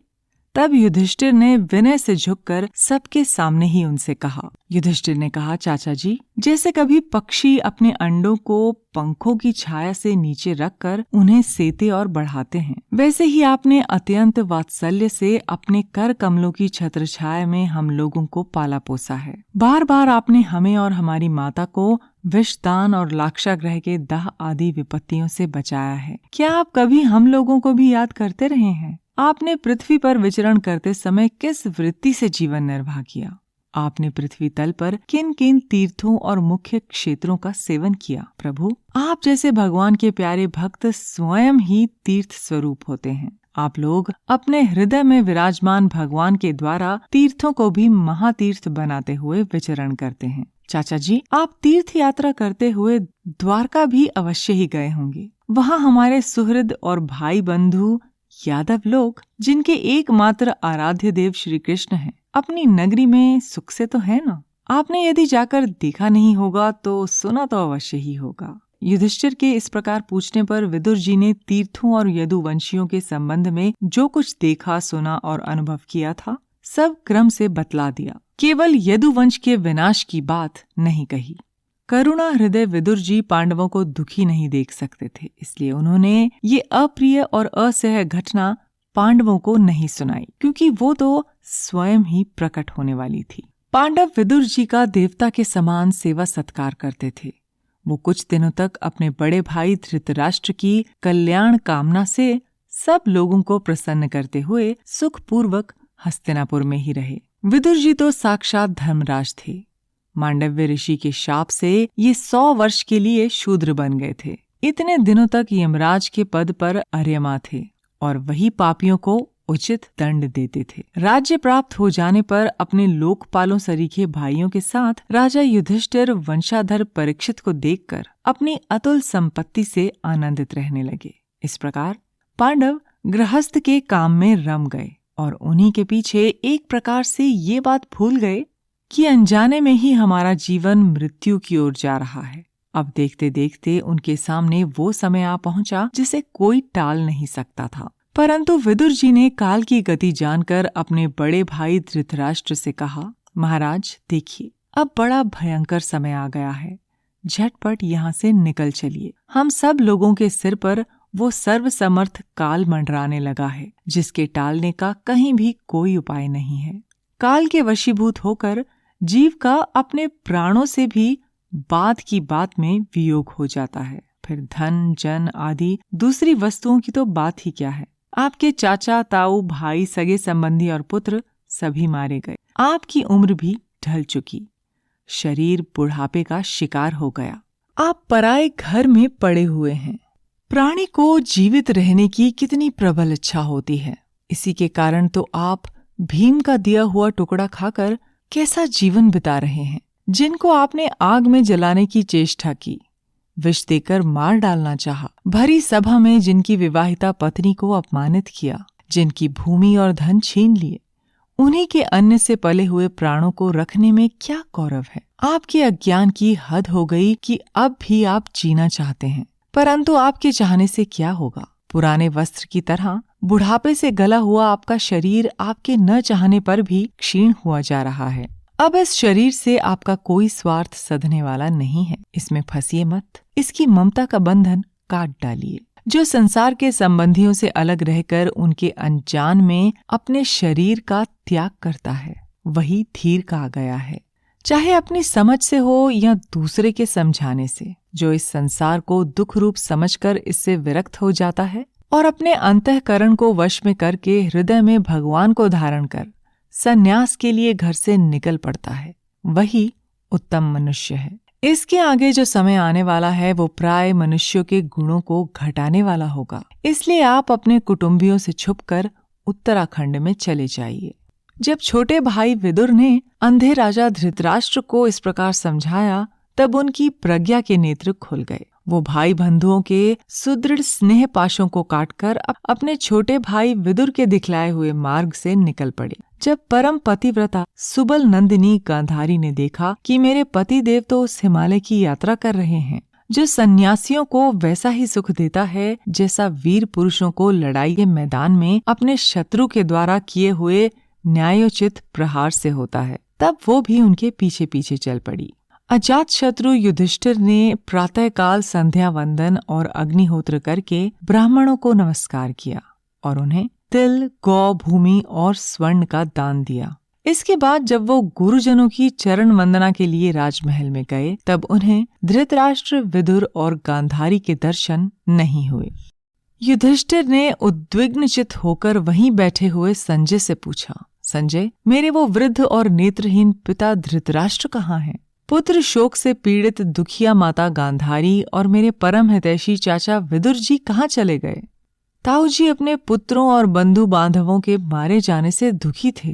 तब युधिष्ठिर ने विनय से झुककर सबके सामने ही उनसे कहा। युधिष्ठिर ने कहा, चाचा जी, जैसे कभी पक्षी अपने अंडों को पंखों की छाया से नीचे रखकर उन्हें सेते और बढ़ाते हैं, वैसे ही आपने अत्यंत वात्सल्य से अपने कर कमलों की छत्र छाया में हम लोगों को पाला पोसा है। बार बार आपने हमें और हमारी माता को विषदान और लाक्षागृह के दाह आदि विपत्तियों से बचाया है। क्या आप कभी हम लोगों को भी याद करते रहे हैं? आपने पृथ्वी पर विचरण करते समय किस वृत्ति से जीवन निर्वाह किया? आपने पृथ्वी तल पर किन किन तीर्थों और मुख्य क्षेत्रों का सेवन किया? प्रभु, आप जैसे भगवान के प्यारे भक्त स्वयं ही तीर्थ स्वरूप होते हैं। आप लोग अपने हृदय में विराजमान भगवान के द्वारा तीर्थों को भी महातीर्थ बनाते हुए विचरण करते हैं। चाचा जी, आप तीर्थ यात्रा करते हुए द्वारका भी अवश्य ही गए होंगे। वहाँ हमारे सुहृद और भाई बंधु यादव लोग, जिनके एकमात्र आराध्य देव श्री कृष्ण हैं, अपनी नगरी में सुख से तो है ना? आपने यदि जाकर देखा नहीं होगा तो सुना तो अवश्य ही होगा। युधिष्ठिर के इस प्रकार पूछने पर विदुर जी ने तीर्थों और यदुवंशियों के संबंध में जो कुछ देखा, सुना और अनुभव किया था, सब क्रम से बतला दिया। केवल यदुवंश के विनाश की बात नहीं कही। करुणा हृदय विदुर जी पांडवों को दुखी नहीं देख सकते थे, इसलिए उन्होंने ये अप्रिय और असह्य घटना पांडवों को नहीं सुनाई, क्योंकि वो तो स्वयं ही प्रकट होने वाली थी। पांडव विदुर जी का देवता के समान सेवा सत्कार करते थे। वो कुछ दिनों तक अपने बड़े भाई धृतराष्ट्र की कल्याण कामना से सब लोगों को प्रसन्न करते हुए सुखपूर्वक हस्तिनापुर में ही रहे। विदुर जी तो साक्षात धर्मराज थे। मांडव्य ऋषि के शाप से ये 100 वर्ष के लिए शूद्र बन गए थे। इतने दिनों तक यमराज के पद पर अर्यमा थे और वही पापियों को उचित दंड देते थे। राज्य प्राप्त हो जाने पर अपने लोकपालों सरीखे भाइयों के साथ राजा युधिष्ठिर वंशाधर परीक्षित को देखकर अपनी अतुल संपत्ति से आनंदित रहने लगे। इस प्रकार पांडव गृहस्थ के काम में रम गए और उन्हीं के पीछे एक प्रकार से ये बात भूल गए कि अनजाने में ही हमारा जीवन मृत्यु की ओर जा रहा है। अब देखते देखते उनके सामने वो समय आ पहुंचा जिसे कोई टाल नहीं सकता था। परंतु विदुर जी ने काल की गति जानकर अपने बड़े भाई धृतराष्ट्र से कहा, महाराज देखिए, अब बड़ा भयंकर समय आ गया है, झटपट यहाँ से निकल चलिए। हम सब लोगों के सिर पर वो सर्वसमर्थ काल मंडराने लगा है, जिसके टालने का कहीं भी कोई उपाय नहीं है। काल के वशीभूत होकर जीव का अपने प्राणों से भी बात की बात में वियोग हो जाता है। फिर धन, जन आदि दूसरी वस्तुओं की तो बात ही क्या है। आपके चाचा, ताऊ, भाई, सगे संबंधी और पुत्र सभी मारे गए। आपकी उम्र भी ढल चुकी, शरीर बुढ़ापे का शिकार हो गया। आप पराए घर में पड़े हुए हैं। प्राणी को जीवित रहने की कितनी प्रबल इच्छा होती है। इसी के कारण तो आप भीम का दिया हुआ टुकड़ा खाकर कैसा जीवन बिता रहे हैं। जिनको आपने आग में जलाने की चेष्टा की, विष देकर मार डालना चाहा, भरी सभा में जिनकी विवाहिता पत्नी को अपमानित किया, जिनकी भूमि और धन छीन लिए, उन्हीं के अन्न से पले हुए प्राणों को रखने में क्या गौरव है। आपके अज्ञान की हद हो गई कि अब भी आप जीना चाहते हैं, परंतु आपके चाहने से क्या होगा। पुराने वस्त्र की तरह बुढ़ापे से गला हुआ आपका शरीर आपके न चाहने पर भी क्षीण हुआ जा रहा है। अब इस शरीर से आपका कोई स्वार्थ सधने वाला नहीं है। इसमें फंसिए मत, इसकी ममता का बंधन काट डालिए। जो संसार के संबंधियों से अलग रहकर उनके अनजान में अपने शरीर का त्याग करता है, वही धीर कहा गया है। चाहे अपनी समझ से हो या दूसरे के समझाने से। जो इस संसार को दुख रूप समझकर इससे विरक्त हो जाता है और अपने अंतःकरण को वश में करके हृदय में भगवान को धारण कर संन्यास के लिए घर से निकल पड़ता है, वही उत्तम मनुष्य है। इसके आगे जो समय आने वाला है वो प्राय मनुष्यों के गुणों को घटाने वाला होगा। इसलिए आप अपने कुटुंबियों से छुपकर उत्तराखंड में चले जाइए। जब छोटे भाई विदुर ने अंधे राजा धृतराष्ट्र को इस प्रकार समझाया, तब उनकी प्रज्ञा के नेत्र खुल गए। वो भाई बंधुओं के सुदृढ़ स्नेह पाशों को काटकर अपने छोटे भाई विदुर के दिखलाए हुए मार्ग से निकल पड़े। जब परम पतिव्रता सुबल नंदिनी गांधारी ने देखा कि मेरे पति देव तो उस हिमालय की यात्रा कर रहे हैं जो सन्यासियों को वैसा ही सुख देता है जैसा वीर पुरुषों को लड़ाई के मैदान में अपने शत्रु के द्वारा किए हुए न्यायोचित प्रहार से होता है, तब वो भी उनके पीछे पीछे चल पड़ी। अजात शत्रु युधिष्ठिर ने प्रातःकाल संध्या वंदन और अग्निहोत्र करके ब्राह्मणों को नमस्कार किया और उन्हें तिल, गौ, भूमि और स्वर्ण का दान दिया। इसके बाद जब वो गुरुजनों की चरण वंदना के लिए राजमहल में गए, तब उन्हें धृतराष्ट्र, विदुर और गांधारी के दर्शन नहीं हुए। युधिष्ठिर ने उद्विग्नचित होकर वहीं बैठे हुए संजय से पूछा, संजय, मेरे वो वृद्ध और नेत्रहीन पिता धृतराष्ट्र कहाँ हैं? पुत्र शोक से पीड़ित दुखिया माता गांधारी और मेरे परम हितैषी चाचा विदुर जी कहाँ चले गए? ताऊ जी अपने पुत्रों और बंधु बांधवों के मारे जाने से दुखी थे।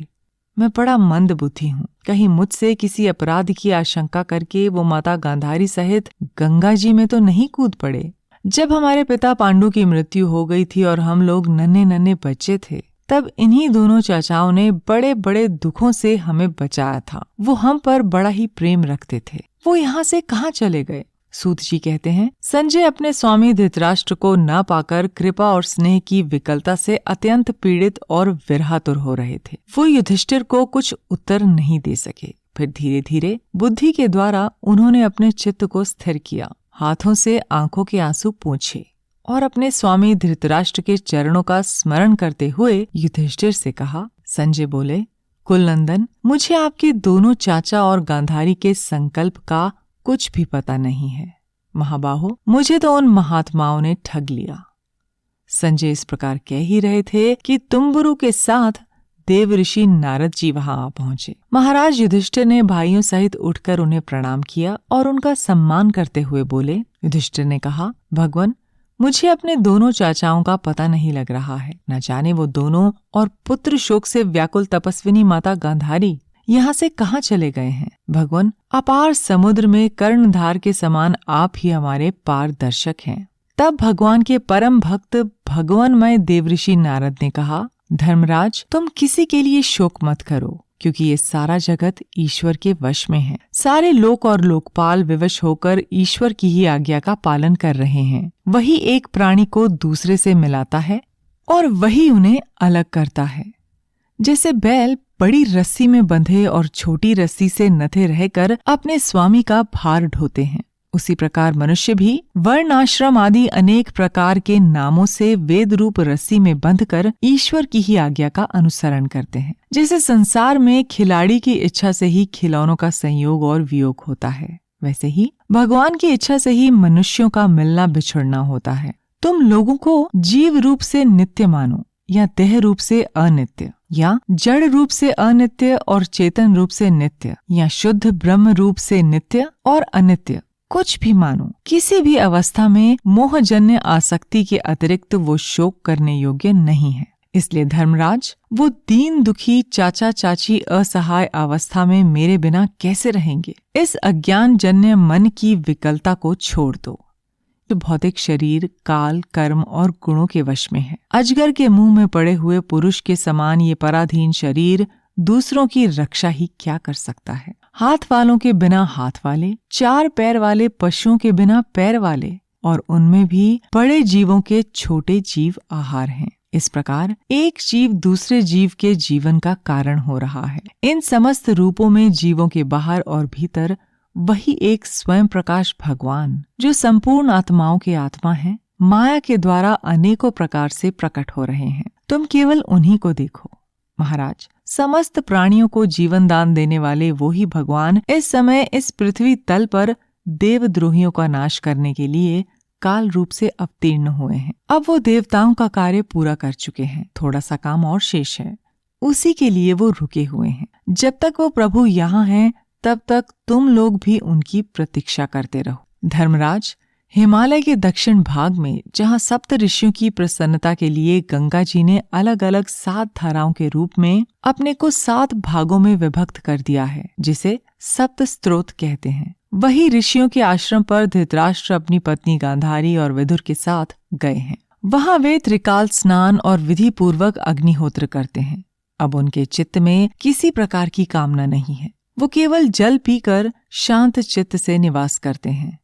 मैं बड़ा मंद बुद्धि हूँ, कहीं मुझसे किसी अपराध की आशंका करके वो माता गांधारी सहित गंगा जी में तो नहीं कूद पड़े। जब हमारे पिता पांडु की मृत्यु हो गई थी और हम लोग नन्हे नन्हे बच्चे थे, तब इन्हीं दोनों चाचाओं ने बड़े बड़े दुखों से हमें बचाया था। वो हम पर बड़ा ही प्रेम रखते थे। वो यहाँ से कहाँ चले गए? सूत जी कहते हैं, संजय अपने स्वामी धृतराष्ट्र को न पाकर कृपा और स्नेह की विकलता से अत्यंत पीड़ित और विरहातुर हो रहे थे। वो युधिष्ठिर को कुछ उत्तर नहीं दे सके। फिर धीरे धीरे बुद्धि के द्वारा उन्होंने अपने चित्त को स्थिर किया, हाथों से आंखों के आंसू पोंछे और अपने स्वामी धृतराष्ट्र के चरणों का स्मरण करते हुए युधिष्ठिर से कहा। संजय बोले, कुलनंदन, मुझे आपके दोनों चाचा और गांधारी के संकल्प का कुछ भी पता नहीं है। महाबाहो, मुझे तो उन महात्माओं ने ठग लिया। संजय इस प्रकार कह ही रहे थे कि तुम्बुरु के साथ देव ऋषि नारद जी वहां आ पहुंचे। महाराज युधिष्ठिर ने भाइयों सहित उठकर उन्हें प्रणाम किया और उनका सम्मान करते हुए बोले। युधिष्ठिर ने कहा, भगवान, मुझे अपने दोनों चाचाओं का पता नहीं लग रहा है। न जाने वो दोनों और पुत्र शोक से व्याकुल तपस्विनी माता गांधारी यहाँ से कहाँ चले गए हैं। भगवान, अपार समुद्र में कर्णधार के समान आप ही हमारे पारदर्शक हैं। तब भगवान के परम भक्त भगवानमय देवऋषि नारद ने कहा, धर्मराज, तुम किसी के लिए शोक मत करो, क्योंकि ये सारा जगत ईश्वर के वश में है। सारे लोक और लोकपाल विवश होकर ईश्वर की ही आज्ञा का पालन कर रहे हैं। वही एक प्राणी को दूसरे से मिलाता है और वही उन्हें अलग करता है। जैसे बैल बड़ी रस्सी में बंधे और छोटी रस्सी से नथे रहकर अपने स्वामी का भार ढोते हैं, उसी प्रकार मनुष्य भी वर्ण आश्रम आदि अनेक प्रकार के नामों से वेद रूप रस्सी में बंधकर ईश्वर की ही आज्ञा का अनुसरण करते हैं। जैसे संसार में खिलाड़ी की इच्छा से ही खिलौनों का संयोग और वियोग होता है, वैसे ही भगवान की इच्छा से ही मनुष्यों का मिलना बिछुड़ना होता है। तुम लोगों को जीव रूप से नित्य मानो या देह रूप से अनित्य, या जड़ रूप से अनित्य और चेतन रूप से नित्य, या शुद्ध ब्रह्म रूप से नित्य और अनित्य, कुछ भी मानो, किसी भी अवस्था में मोहजन्य आसक्ति के अतिरिक्त वो शोक करने योग्य नहीं है। इसलिए धर्मराज, वो दीन दुखी चाचा चाची असहाय अवस्था में मेरे बिना कैसे रहेंगे? इस अज्ञान जन्य मन की विकलता को छोड़ दो, जो भौतिक शरीर काल कर्म और गुणों के वश में है। अजगर के मुंह में पड़े हुए पुरुष के समान ये पराधीन शरीर दूसरों की रक्षा ही क्या कर सकता है? हाथ वालों के बिना हाथ वाले, चार पैर वाले पशुओं के बिना पैर वाले, और उनमें भी बड़े जीवों के छोटे जीव आहार हैं। इस प्रकार एक जीव दूसरे जीव के जीवन का कारण हो रहा है। इन समस्त रूपों में जीवों के बाहर और भीतर वही एक स्वयं प्रकाश भगवान, जो संपूर्ण आत्माओं के आत्मा है, माया के द्वारा अनेकों प्रकार से प्रकट हो रहे हैं। तुम केवल उन्हीं को देखो। महाराज, समस्त प्राणियों को जीवन दान देने वाले वो ही भगवान इस समय इस पृथ्वी तल पर देवद्रोहियों का नाश करने के लिए काल रूप से अवतीर्ण हुए हैं। अब वो देवताओं का कार्य पूरा कर चुके हैं, थोड़ा सा काम और शेष है, उसी के लिए वो रुके हुए हैं। जब तक वो प्रभु यहाँ हैं, तब तक तुम लोग भी उनकी प्रतीक्षा करते रहो। धर्मराज, हिमालय के दक्षिण भाग में जहाँ सप्त ऋषियों की प्रसन्नता के लिए गंगा जी ने अलग अलग 7 धाराओं के रूप में अपने को 7 भागों में विभक्त कर दिया है, जिसे सप्त स्त्रोत कहते हैं, वही ऋषियों के आश्रम पर धृतराष्ट्र अपनी पत्नी गांधारी और विदुर के साथ गए हैं। वहाँ वे त्रिकाल स्नान और विधि पूर्वक अग्निहोत्र करते हैं। अब उनके चित्त में किसी प्रकार की कामना नहीं है। वो केवल जल पीकर शांत चित्त से निवास करते हैं।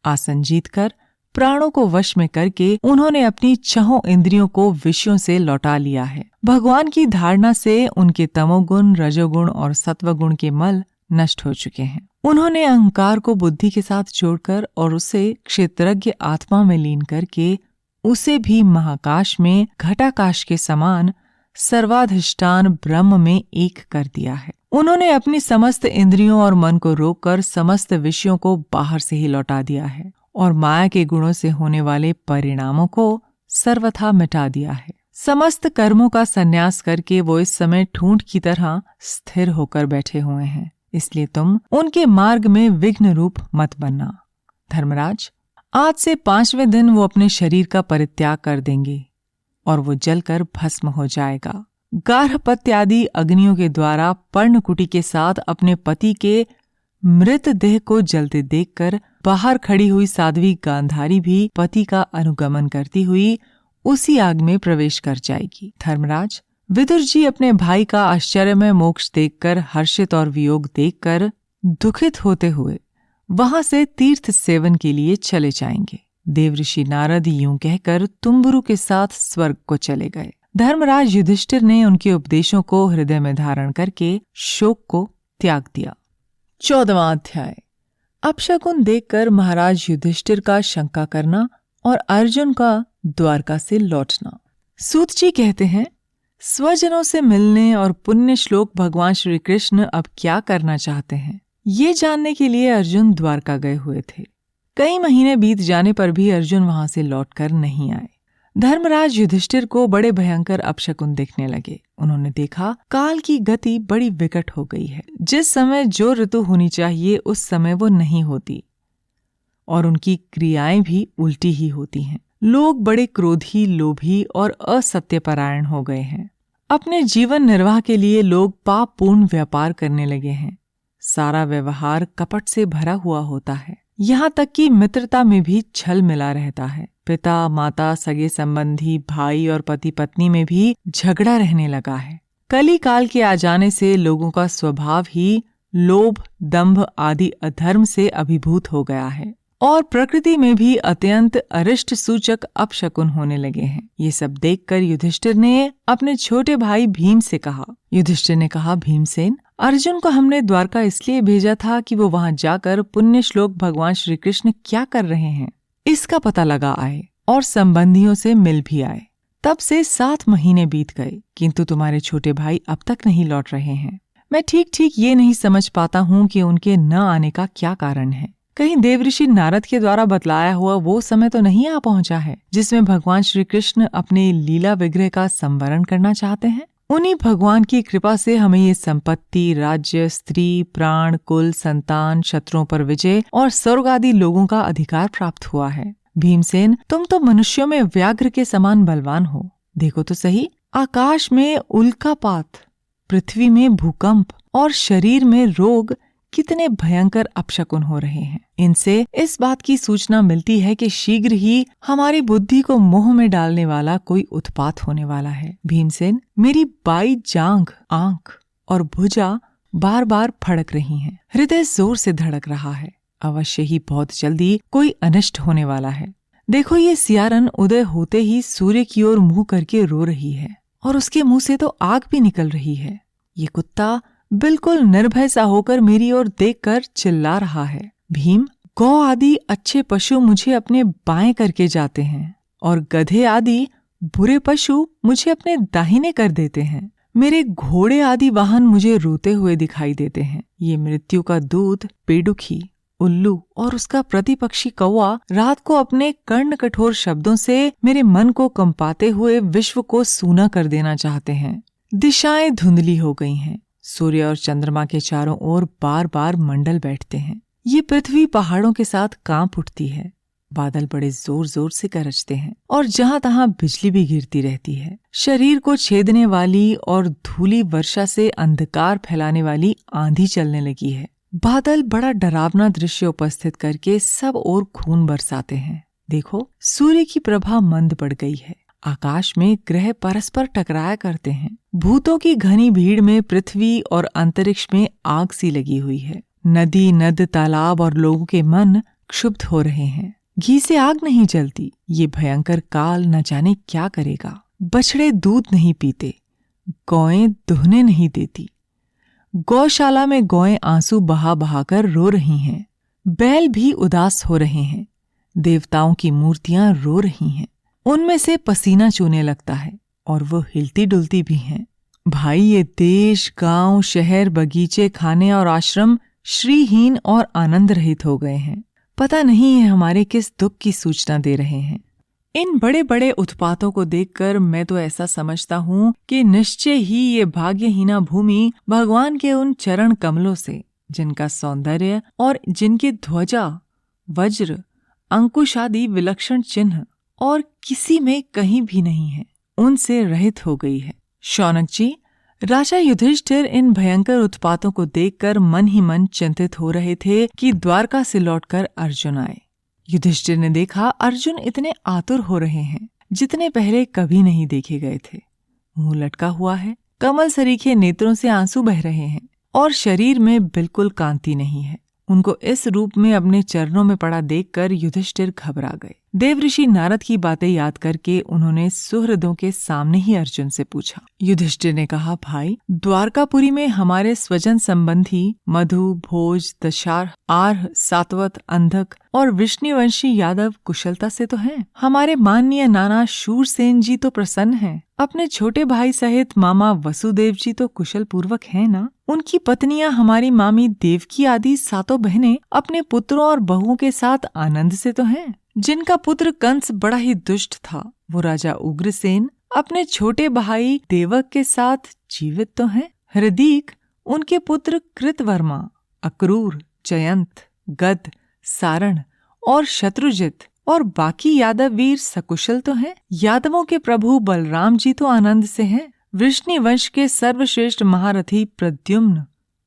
आसन जीतकर प्राणों को वश में करके उन्होंने अपनी छहों इंद्रियों को विषयों से लौटा लिया है। भगवान की धारणा से उनके तमोगुण, रजोगुण और सत्वगुण के मल नष्ट हो चुके हैं। उन्होंने अहंकार को बुद्धि के साथ जोड़कर और उसे क्षेत्रज्ञ आत्मा में लीन करके उसे भी महाकाश में घटाकाश के समान सर्वाधिष्ठान ब्रह्म में एक कर दिया है। उन्होंने अपनी समस्त इंद्रियों और मन को रोककर समस्त विषयों को बाहर से ही लौटा दिया है और माया के गुणों से होने वाले परिणामों को सर्वथा मिटा दिया है। समस्त कर्मों का संन्यास करके वो इस समय ठूंठ की तरह स्थिर होकर बैठे हुए हैं। इसलिए तुम उनके मार्ग में विघ्न रूप मत बनना। धर्मराज, आज से 5वें दिन वो अपने शरीर का परित्याग कर देंगे और वो जलकर भस्म हो जाएगा। गार्हपत्य आदि अग्नियों के द्वारा पर्णकुटी के साथ अपने पति के मृतदेह को जलते देखकर बाहर खड़ी हुई साध्वी गांधारी भी पति का अनुगमन करती हुई उसी आग में प्रवेश कर जाएगी। धर्मराज, विदुर जी अपने भाई का आश्चर्यमय मोक्ष देखकर हर्षित और वियोग देखकर दुखित होते हुए वहां से तीर्थ सेवन के लिए चले जाएंगे। देवऋषि नारद यूं कहकर तुम्बुरु के साथ स्वर्ग को चले गए। धर्मराज युधिष्ठिर ने उनके उपदेशों को हृदय में धारण करके शोक को त्याग दिया। 14वां अध्याय। अपशकुन देखकर महाराज युधिष्ठिर का शंका करना और अर्जुन का द्वारका से लौटना। सूत जी कहते हैं, स्वजनों से मिलने और पुण्य श्लोक भगवान श्री कृष्ण अब क्या करना चाहते हैं, ये जानने के लिए अर्जुन द्वारका गए हुए थे। कई महीने बीत जाने पर भी अर्जुन वहां से लौटकर नहीं आए। धर्मराज युधिष्ठिर को बड़े भयंकर अपशकुन दिखने लगे। उन्होंने देखा काल की गति बड़ी विकट हो गई है। जिस समय जो ऋतु होनी चाहिए उस समय वो नहीं होती और उनकी क्रियाएं भी उल्टी ही होती हैं। लोग बड़े क्रोधी, लोभी और असत्यपरायण हो गए हैं। अपने जीवन निर्वाह के लिए लोग पापपूर्ण व्यापार करने लगे हैं। सारा व्यवहार कपट से भरा हुआ होता है। यहाँ तक कि मित्रता में भी छल मिला रहता है। पिता, माता, सगे संबंधी, भाई और पति पत्नी में भी झगड़ा रहने लगा है। कली काल के आ जाने से लोगों का स्वभाव ही लोभ, दंभ आदि अधर्म से अभिभूत हो गया है और प्रकृति में भी अत्यंत अरिष्ट सूचक अपशकुन होने लगे हैं। ये सब देखकर युधिष्ठिर ने अपने छोटे भाई भीम से कहा। युधिष्ठिर ने कहा, भीमसेन, अर्जुन को हमने द्वारका इसलिए भेजा था कि वो वहां जाकर पुण्य श्लोक भगवान श्री कृष्ण क्या कर रहे हैं इसका पता लगा आए और संबंधियों से मिल भी आए। तब से 7 महीने बीत गए, किंतु तुम्हारे छोटे भाई अब तक नहीं लौट रहे हैं। मैं ठीक ठीक ये नहीं समझ पाता हूँ कि उनके न आने का क्या कारण है। कहीं देवऋषि नारद के द्वारा बतलाया हुआ वो समय तो नहीं आ पहुंचा है जिसमें भगवान श्री कृष्ण अपने लीला विग्रह का संवरण करना चाहते हैं। उन्हीं भगवान की कृपा से हमें ये संपत्ति, राज्य, स्त्री, प्राण, कुल, संतान, शत्रुओं पर विजय और स्वर्ग आदि लोगों का अधिकार प्राप्त हुआ है। भीमसेन, तुम तो मनुष्यों में व्याघ्र के समान बलवान हो। देखो तो सही, आकाश में उल्कापात, पृथ्वी में भूकंप और शरीर में रोग कितने भयंकर अपशकुन हो रहे हैं। इनसे इस बात की सूचना मिलती है कि शीघ्र ही हमारी बुद्धि को मोह में डालने वाला कोई उत्पात होने वाला है। भीमसेन, मेरी बाई जांघ, आंख और भुजा बार बार फड़क रही हैं। हृदय जोर से धड़क रहा है। अवश्य ही बहुत जल्दी कोई अनिष्ट होने वाला है। देखो, ये सियारन उदय होते ही सूर्य की ओर मुंह करके रो रही है और उसके मुंह से तो आग भी निकल रही है। ये कुत्ता बिल्कुल निर्भय सा होकर मेरी ओर देखकर चिल्ला रहा है। भीम, गौ आदि अच्छे पशु मुझे अपने बाएं करके जाते हैं और गधे आदि बुरे पशु मुझे अपने दाहिने कर देते हैं। मेरे घोड़े आदि वाहन मुझे रोते हुए दिखाई देते हैं। ये मृत्यु का दूत पेडुखी, उल्लू और उसका प्रतिपक्षी कौवा रात को अपने कर्ण कठोर शब्दों से मेरे मन को कंपाते हुए विश्व को सूना कर देना चाहते हैं। दिशाएं धुंधली हो गई हैं। सूर्य और चंद्रमा के चारों ओर बार बार मंडल बैठते हैं। ये पृथ्वी पहाड़ों के साथ कांप उठती है। बादल बड़े जोर जोर से गरजते हैं और जहां तहां बिजली भी गिरती रहती है। शरीर को छेदने वाली और धूली वर्षा से अंधकार फैलाने वाली आंधी चलने लगी है। बादल बड़ा डरावना दृश्य उपस्थित करके सब ओर खून बरसाते हैं। देखो, सूर्य की प्रभा मंद पड़ गई है। आकाश में ग्रह परस्पर टकराया करते हैं। भूतों की घनी भीड़ में पृथ्वी और अंतरिक्ष में आग सी लगी हुई है। नदी, नद, तालाब और लोगों के मन क्षुब्ध हो रहे हैं। घी से आग नहीं जलती। ये भयंकर काल न जाने क्या करेगा। बछड़े दूध नहीं पीते, गौएं दुहने नहीं देती। गौशाला में गौएं आंसू बहा बहाकर रो रही हैं। बैल भी उदास हो रहे हैं। देवताओं की मूर्तियां रो रही हैं। उनमें से पसीना चूने लगता है और वो हिलती डुलती भी हैं। भाई, ये देश, गांव, शहर, बगीचे, खाने और आश्रम श्रीहीन और आनंद रहित हो गए हैं। पता नहीं है हमारे किस दुख की सूचना दे रहे हैं। इन बड़े बड़े उत्पातों को देखकर मैं तो ऐसा समझता हूँ कि निश्चय ही ये भाग्यहीना भूमि भगवान के उन चरण कमलों से, जिनका सौंदर्य और जिनकी ध्वजा, वज्र, अंकुश आदि विलक्षण चिन्ह और किसी में कहीं भी नहीं है, उनसे रहित हो गई है। शौनक जी, राजा युधिष्ठिर इन भयंकर उत्पातों को देखकर मन ही मन चिंतित हो रहे थे कि द्वारका से लौटकर अर्जुन आए। युधिष्ठिर ने देखा अर्जुन इतने आतुर हो रहे हैं जितने पहले कभी नहीं देखे गए थे। मुंह लटका हुआ है, कमल सरीखे नेत्रों से आंसू बह रहे हैं और शरीर में बिल्कुल कांति नहीं है। उनको इस रूप में अपने चरणों में पड़ा देखकर युधिष्ठिर घबरा गए। देवऋषि नारद की बातें याद करके उन्होंने सुहृदों के सामने ही अर्जुन से पूछा। युधिष्ठिर ने कहा, भाई, द्वारकापुरी में हमारे स्वजन संबंधी मधु, भोज, दशार, आर्ह, सात्वत, अंधक और विष्णुवंशी यादव कुशलता से तो हैं। हमारे माननीय नाना शूरसेन जी तो प्रसन्न हैं। अपने छोटे भाई सहित मामा वसुदेव जी तो कुशल पूर्वक हैं ना। उनकी पत्नियां हमारी मामी देवकी आदि सातों बहनें अपने पुत्रों और बहुओं के साथ आनंद से तो हैं। जिनका पुत्र कंस बड़ा ही दुष्ट था, वो राजा उग्रसेन अपने छोटे भाई देवक के साथ जीवित तो हैं। हृदीक, उनके पुत्र कृतवर्मा, अक्रूर, जयंत, गद, सारण और शत्रुजित और बाकी यादव वीर सकुशल तो हैं। यादवों के प्रभु बलराम जी तो आनंद से हैं। वृष्णि वंश के सर्वश्रेष्ठ महारथी प्रद्युम्न,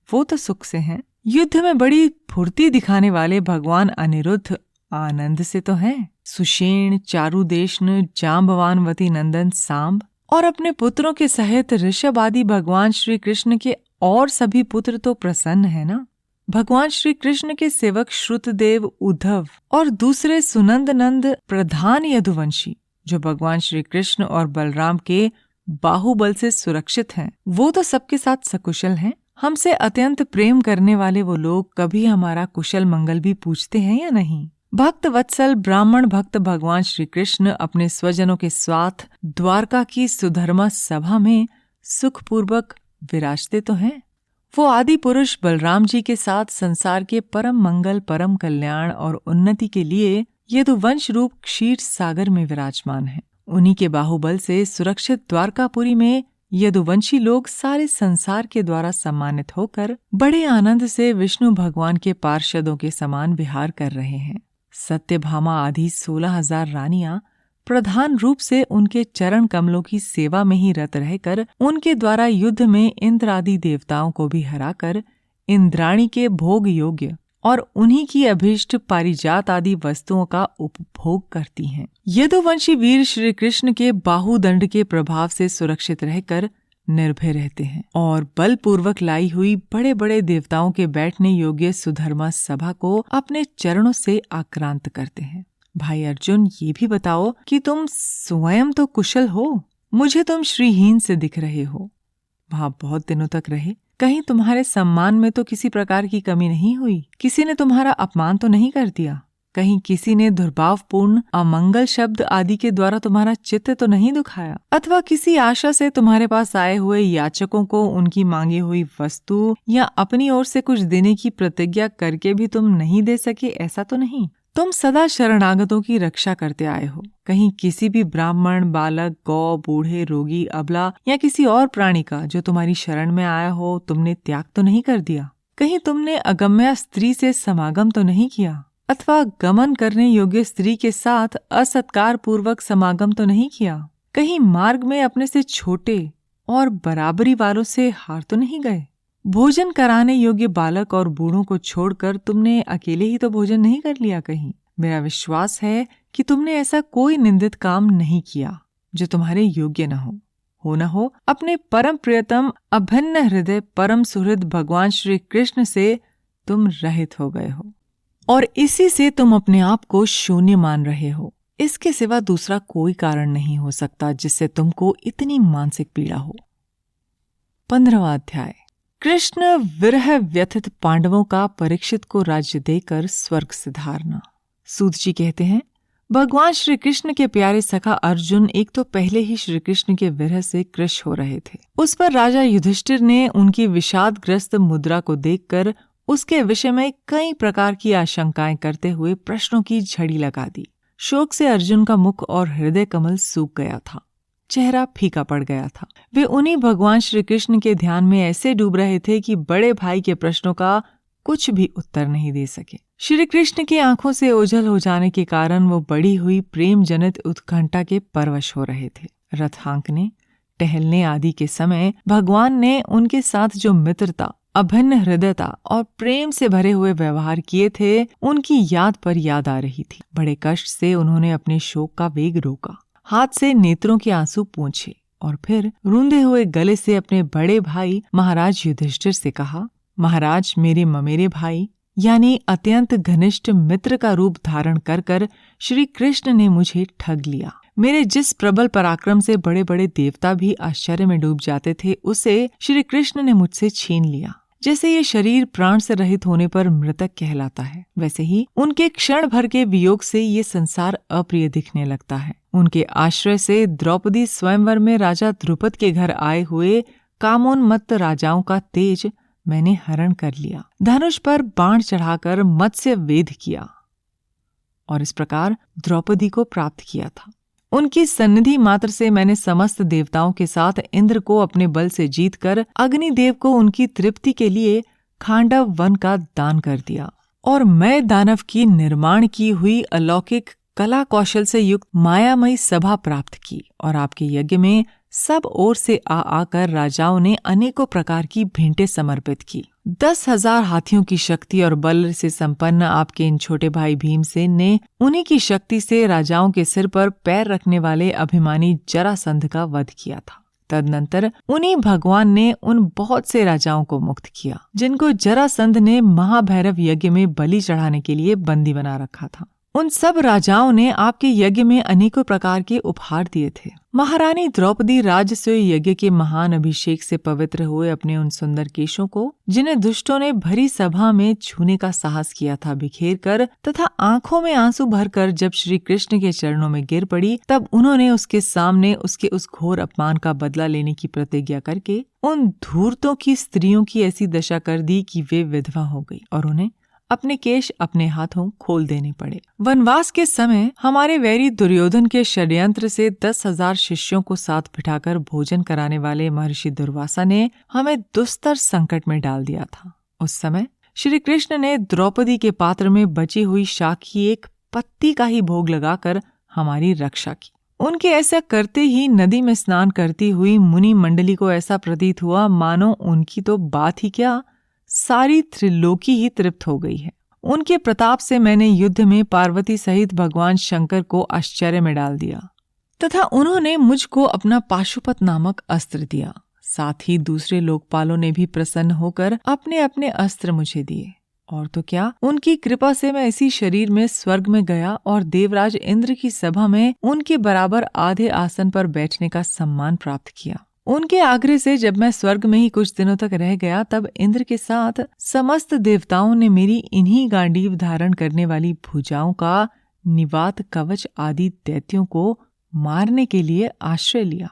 वो तो सुख से हैं। युद्ध में बड़ी फुर्ती दिखाने वाले भगवान अनिरुद्ध आनंद से तो हैं। सुषेण, चारुदेशन, जाम्बवानवती नंदन सांब और अपने पुत्रों के सहित ऋषभ आदि भगवान श्री कृष्ण के और सभी पुत्र तो प्रसन्न है ना। भगवान श्री कृष्ण के सेवक श्रुतदेव, उद्धव और दूसरे सुनंद नंद प्रधान यदुवंशी, जो भगवान श्री कृष्ण और बलराम के बाहुबल से सुरक्षित हैं, वो तो सबके साथ सकुशल हैं। हमसे अत्यंत प्रेम करने वाले वो लोग कभी हमारा कुशल मंगल भी पूछते हैं या नहीं। भक्त वत्सल ब्राह्मण भक्त भगवान श्री कृष्ण अपने स्वजनों के साथ द्वारका की सुधर्मा सभा में सुखपूर्वक विराजते तो हैं। वो आदि पुरुष बलराम जी के साथ संसार के परम मंगल, परम कल्याण और उन्नति के लिए यदुवंश रूप क्षीर सागर में विराजमान है। उन्हीं के बाहुबल से सुरक्षित द्वारकापुरी में यदुवंशी लोग सारे संसार के द्वारा सम्मानित होकर बड़े आनंद से विष्णु भगवान के पार्षदों के समान विहार कर रहे हैं। सत्यभामा आदि 16,000 रानियां प्रधान रूप से उनके चरण कमलों की सेवा में ही रत रहकर उनके द्वारा युद्ध में इंद्र आदि देवताओं को भी हराकर इंद्राणी के भोग योग्य और उन्हीं की अभीष्ट पारिजात आदि वस्तुओं का उपभोग करती हैं। यदुवंशी वीर श्री कृष्ण के बाहुदंड के प्रभाव से सुरक्षित रहकर निर्भय रहते हैं और बलपूर्वक लाई हुई बड़े बड़े देवताओं के बैठने योग्य सुधर्मा सभा को अपने चरणों से आक्रांत करते हैं। भाई अर्जुन, ये भी बताओ कि तुम स्वयं तो कुशल हो, मुझे तुम श्रीहीन से दिख रहे हो। वहां बहुत दिनों तक रहे, कहीं तुम्हारे सम्मान में तो किसी प्रकार की कमी नहीं हुई? किसी ने तुम्हारा अपमान तो नहीं कर दिया? कहीं किसी ने दुर्भावपूर्ण अमंगल शब्द आदि के द्वारा तुम्हारा चित्त तो नहीं दुखाया? अथवा किसी आशा से तुम्हारे पास आए हुए याचकों को उनकी मांगी हुई वस्तु या अपनी ओर से कुछ देने की प्रतिज्ञा करके भी तुम नहीं दे सके, ऐसा तो नहीं? तुम सदा शरणागतों की रक्षा करते आए हो। कहीं किसी भी ब्राह्मण, बालक, गौ, बूढ़े, रोगी, अबला या किसी और प्राणी का जो तुम्हारी शरण में आया हो तुमने त्याग तो नहीं कर दिया? कहीं तुमने अगम्या स्त्री से समागम तो नहीं किया? अथवा गमन करने योग्य स्त्री के साथ असत्कार पूर्वक समागम तो नहीं किया? कहीं मार्ग में अपने से छोटे और बराबरी वालों से हार तो नहीं गए? भोजन कराने योग्य बालक और बूढ़ों को छोड़कर तुमने अकेले ही तो भोजन नहीं कर लिया कहीं? मेरा विश्वास है कि तुमने ऐसा कोई निंदित काम नहीं किया जो तुम्हारे योग्य न हो अपने परम प्रियतम अभिन्न हृदय परम सुहृद भगवान श्री कृष्ण से तुम रहित हो गए हो और इसी से तुम अपने आप को शून्य मान रहे हो। इसके सिवा दूसरा कोई कारण नहीं हो सकता जिससे तुमको इतनी मानसिक पीड़ा हो। 15वां अध्याय। कृष्ण विरह व्यथित पांडवों का परीक्षित को राज्य देकर स्वर्ग सिधारना। सूत जी कहते हैं, भगवान श्री कृष्ण के प्यारे सखा अर्जुन एक तो पहले ही श्री कृष्ण के विरह से कृश हो रहे थे। उस पर राजा युधिष्ठिर ने उनकी विषादग्रस्त मुद्रा को देखकर उसके विषय में कई प्रकार की आशंकाएं करते हुए प्रश्नों की झड़ी लगा दी। शोक से अर्जुन का मुख और हृदय कमल सूख गया था, चेहरा फीका पड़ गया था। वे उन्हीं भगवान श्री कृष्ण के ध्यान में ऐसे डूब रहे थे कि बड़े भाई के प्रश्नों का कुछ भी उत्तर नहीं दे सके। श्री कृष्ण की आंखों से ओझल हो जाने के कारण वो बढ़ी हुई प्रेम जनित उत्कंठा के परवश हो रहे थे। रथ हाँकने, टहलने आदि के समय भगवान ने उनके साथ जो मित्रता, अभिन्न हृदयता और प्रेम से भरे हुए व्यवहार किए थे, उनकी याद पर याद आ रही थी। बड़े कष्ट से उन्होंने अपने शोक का वेग रोका, हाथ से नेत्रों के आंसू पोंछे और फिर रूंधे हुए गले से अपने बड़े भाई महाराज युधिष्ठिर से कहा, महाराज, मेरे ममेरे भाई यानी अत्यंत घनिष्ठ मित्र का रूप धारण कर कर श्री कृष्ण ने मुझे ठग लिया। मेरे जिस प्रबल पराक्रम से बड़े बड़े देवता भी आश्चर्य में डूब जाते थे, उसे श्री कृष्ण ने मुझसे छीन लिया। जैसे ये शरीर प्राण से रहित होने पर मृतक कहलाता है, वैसे ही उनके क्षण भर के वियोग से ये संसार अप्रिय दिखने लगता है। उनके आश्रय से द्रौपदी स्वयंवर में राजा द्रुपद के घर आए हुए कामोन्मत्त राजाओं का तेज मैंने हरण कर लिया, धनुष पर बाण चढ़ाकर मत्स्य वेध किया और इस प्रकार द्रौपदी को प्राप्त किया था। उनकी सन्निधि मात्र से मैंने समस्त देवताओं के साथ इंद्र को अपने बल से जीतकर अग्निदेव को उनकी तृप्ति के लिए खांडव वन का दान कर दिया और मैं दानव की निर्माण की हुई अलौकिक कला कौशल से युक्त मायामयी सभा प्राप्त की और आपके यज्ञ में सब ओर से आकर राजाओं ने अनेकों प्रकार की भेंटें समर्पित की। 10,000 हाथियों की शक्ति और बल से संपन्न आपके इन छोटे भाई भीमसेन ने उन्हीं की शक्ति से राजाओं के सिर पर पैर रखने वाले अभिमानी जरासंध का वध किया था। तदनंतर उन्हीं भगवान ने उन बहुत से राजाओं को मुक्त किया जिनको जरासंध ने महाभैरव यज्ञ में बलि चढ़ाने के लिए बंदी बना रखा था। उन सब राजाओं ने आपके यज्ञ में अनेकों प्रकार के उपहार दिए थे। महारानी द्रौपदी राजसूय यज्ञ के महान अभिषेक से पवित्र हुए अपने उन सुंदर केशों को, जिन्हें दुष्टों ने भरी सभा में छूने का साहस किया था, बिखेर कर तथा आंखों में आंसू भरकर जब श्री कृष्ण के चरणों में गिर पड़ी, तब उन्होंने उसके सामने उसके उस घोर अपमान का बदला लेने की प्रतिज्ञा करके उन धूर्तों की स्त्रियों की ऐसी दशा कर दी कि वे विधवा हो गई और उन्हें अपने केश अपने हाथों खोल देने पड़े। वनवास के समय हमारे वैरी दुर्योधन के षड्यंत्र से 10,000 शिष्यों को साथ बिठाकर भोजन कराने वाले महर्षि दुर्वासा ने हमें दुस्तर संकट में डाल दिया था। उस समय श्री कृष्ण ने द्रौपदी के पात्र में बची हुई शाक की एक पत्ती का ही भोग लगाकर हमारी रक्षा की। उनके ऐसा करते ही नदी में स्नान करती हुई मुनि मंडली को ऐसा प्रतीत हुआ मानो उनकी तो बात ही क्या, सारी त्रिलोकी ही तृप्त हो गई है। उनके प्रताप से मैंने युद्ध में पार्वती सहित भगवान शंकर को आश्चर्य में डाल दिया तथा उन्होंने मुझको अपना पाशुपत नामक अस्त्र दिया। साथ ही दूसरे लोकपालों ने भी प्रसन्न होकर अपने अपने अस्त्र मुझे दिए। और तो क्या, उनकी कृपा से मैं इसी शरीर में स्वर्ग में गया और देवराज इंद्र की सभा में उनके बराबर आधे आसन पर बैठने का सम्मान प्राप्त किया। उनके आग्रह से जब मैं स्वर्ग में ही कुछ दिनों तक रह गया, तब इंद्र के साथ समस्त देवताओं ने मेरी इन्हीं गांडीव धारण करने वाली भुजाओं का निवात कवच आदि दैत्यों को मारने के लिए आश्रय लिया।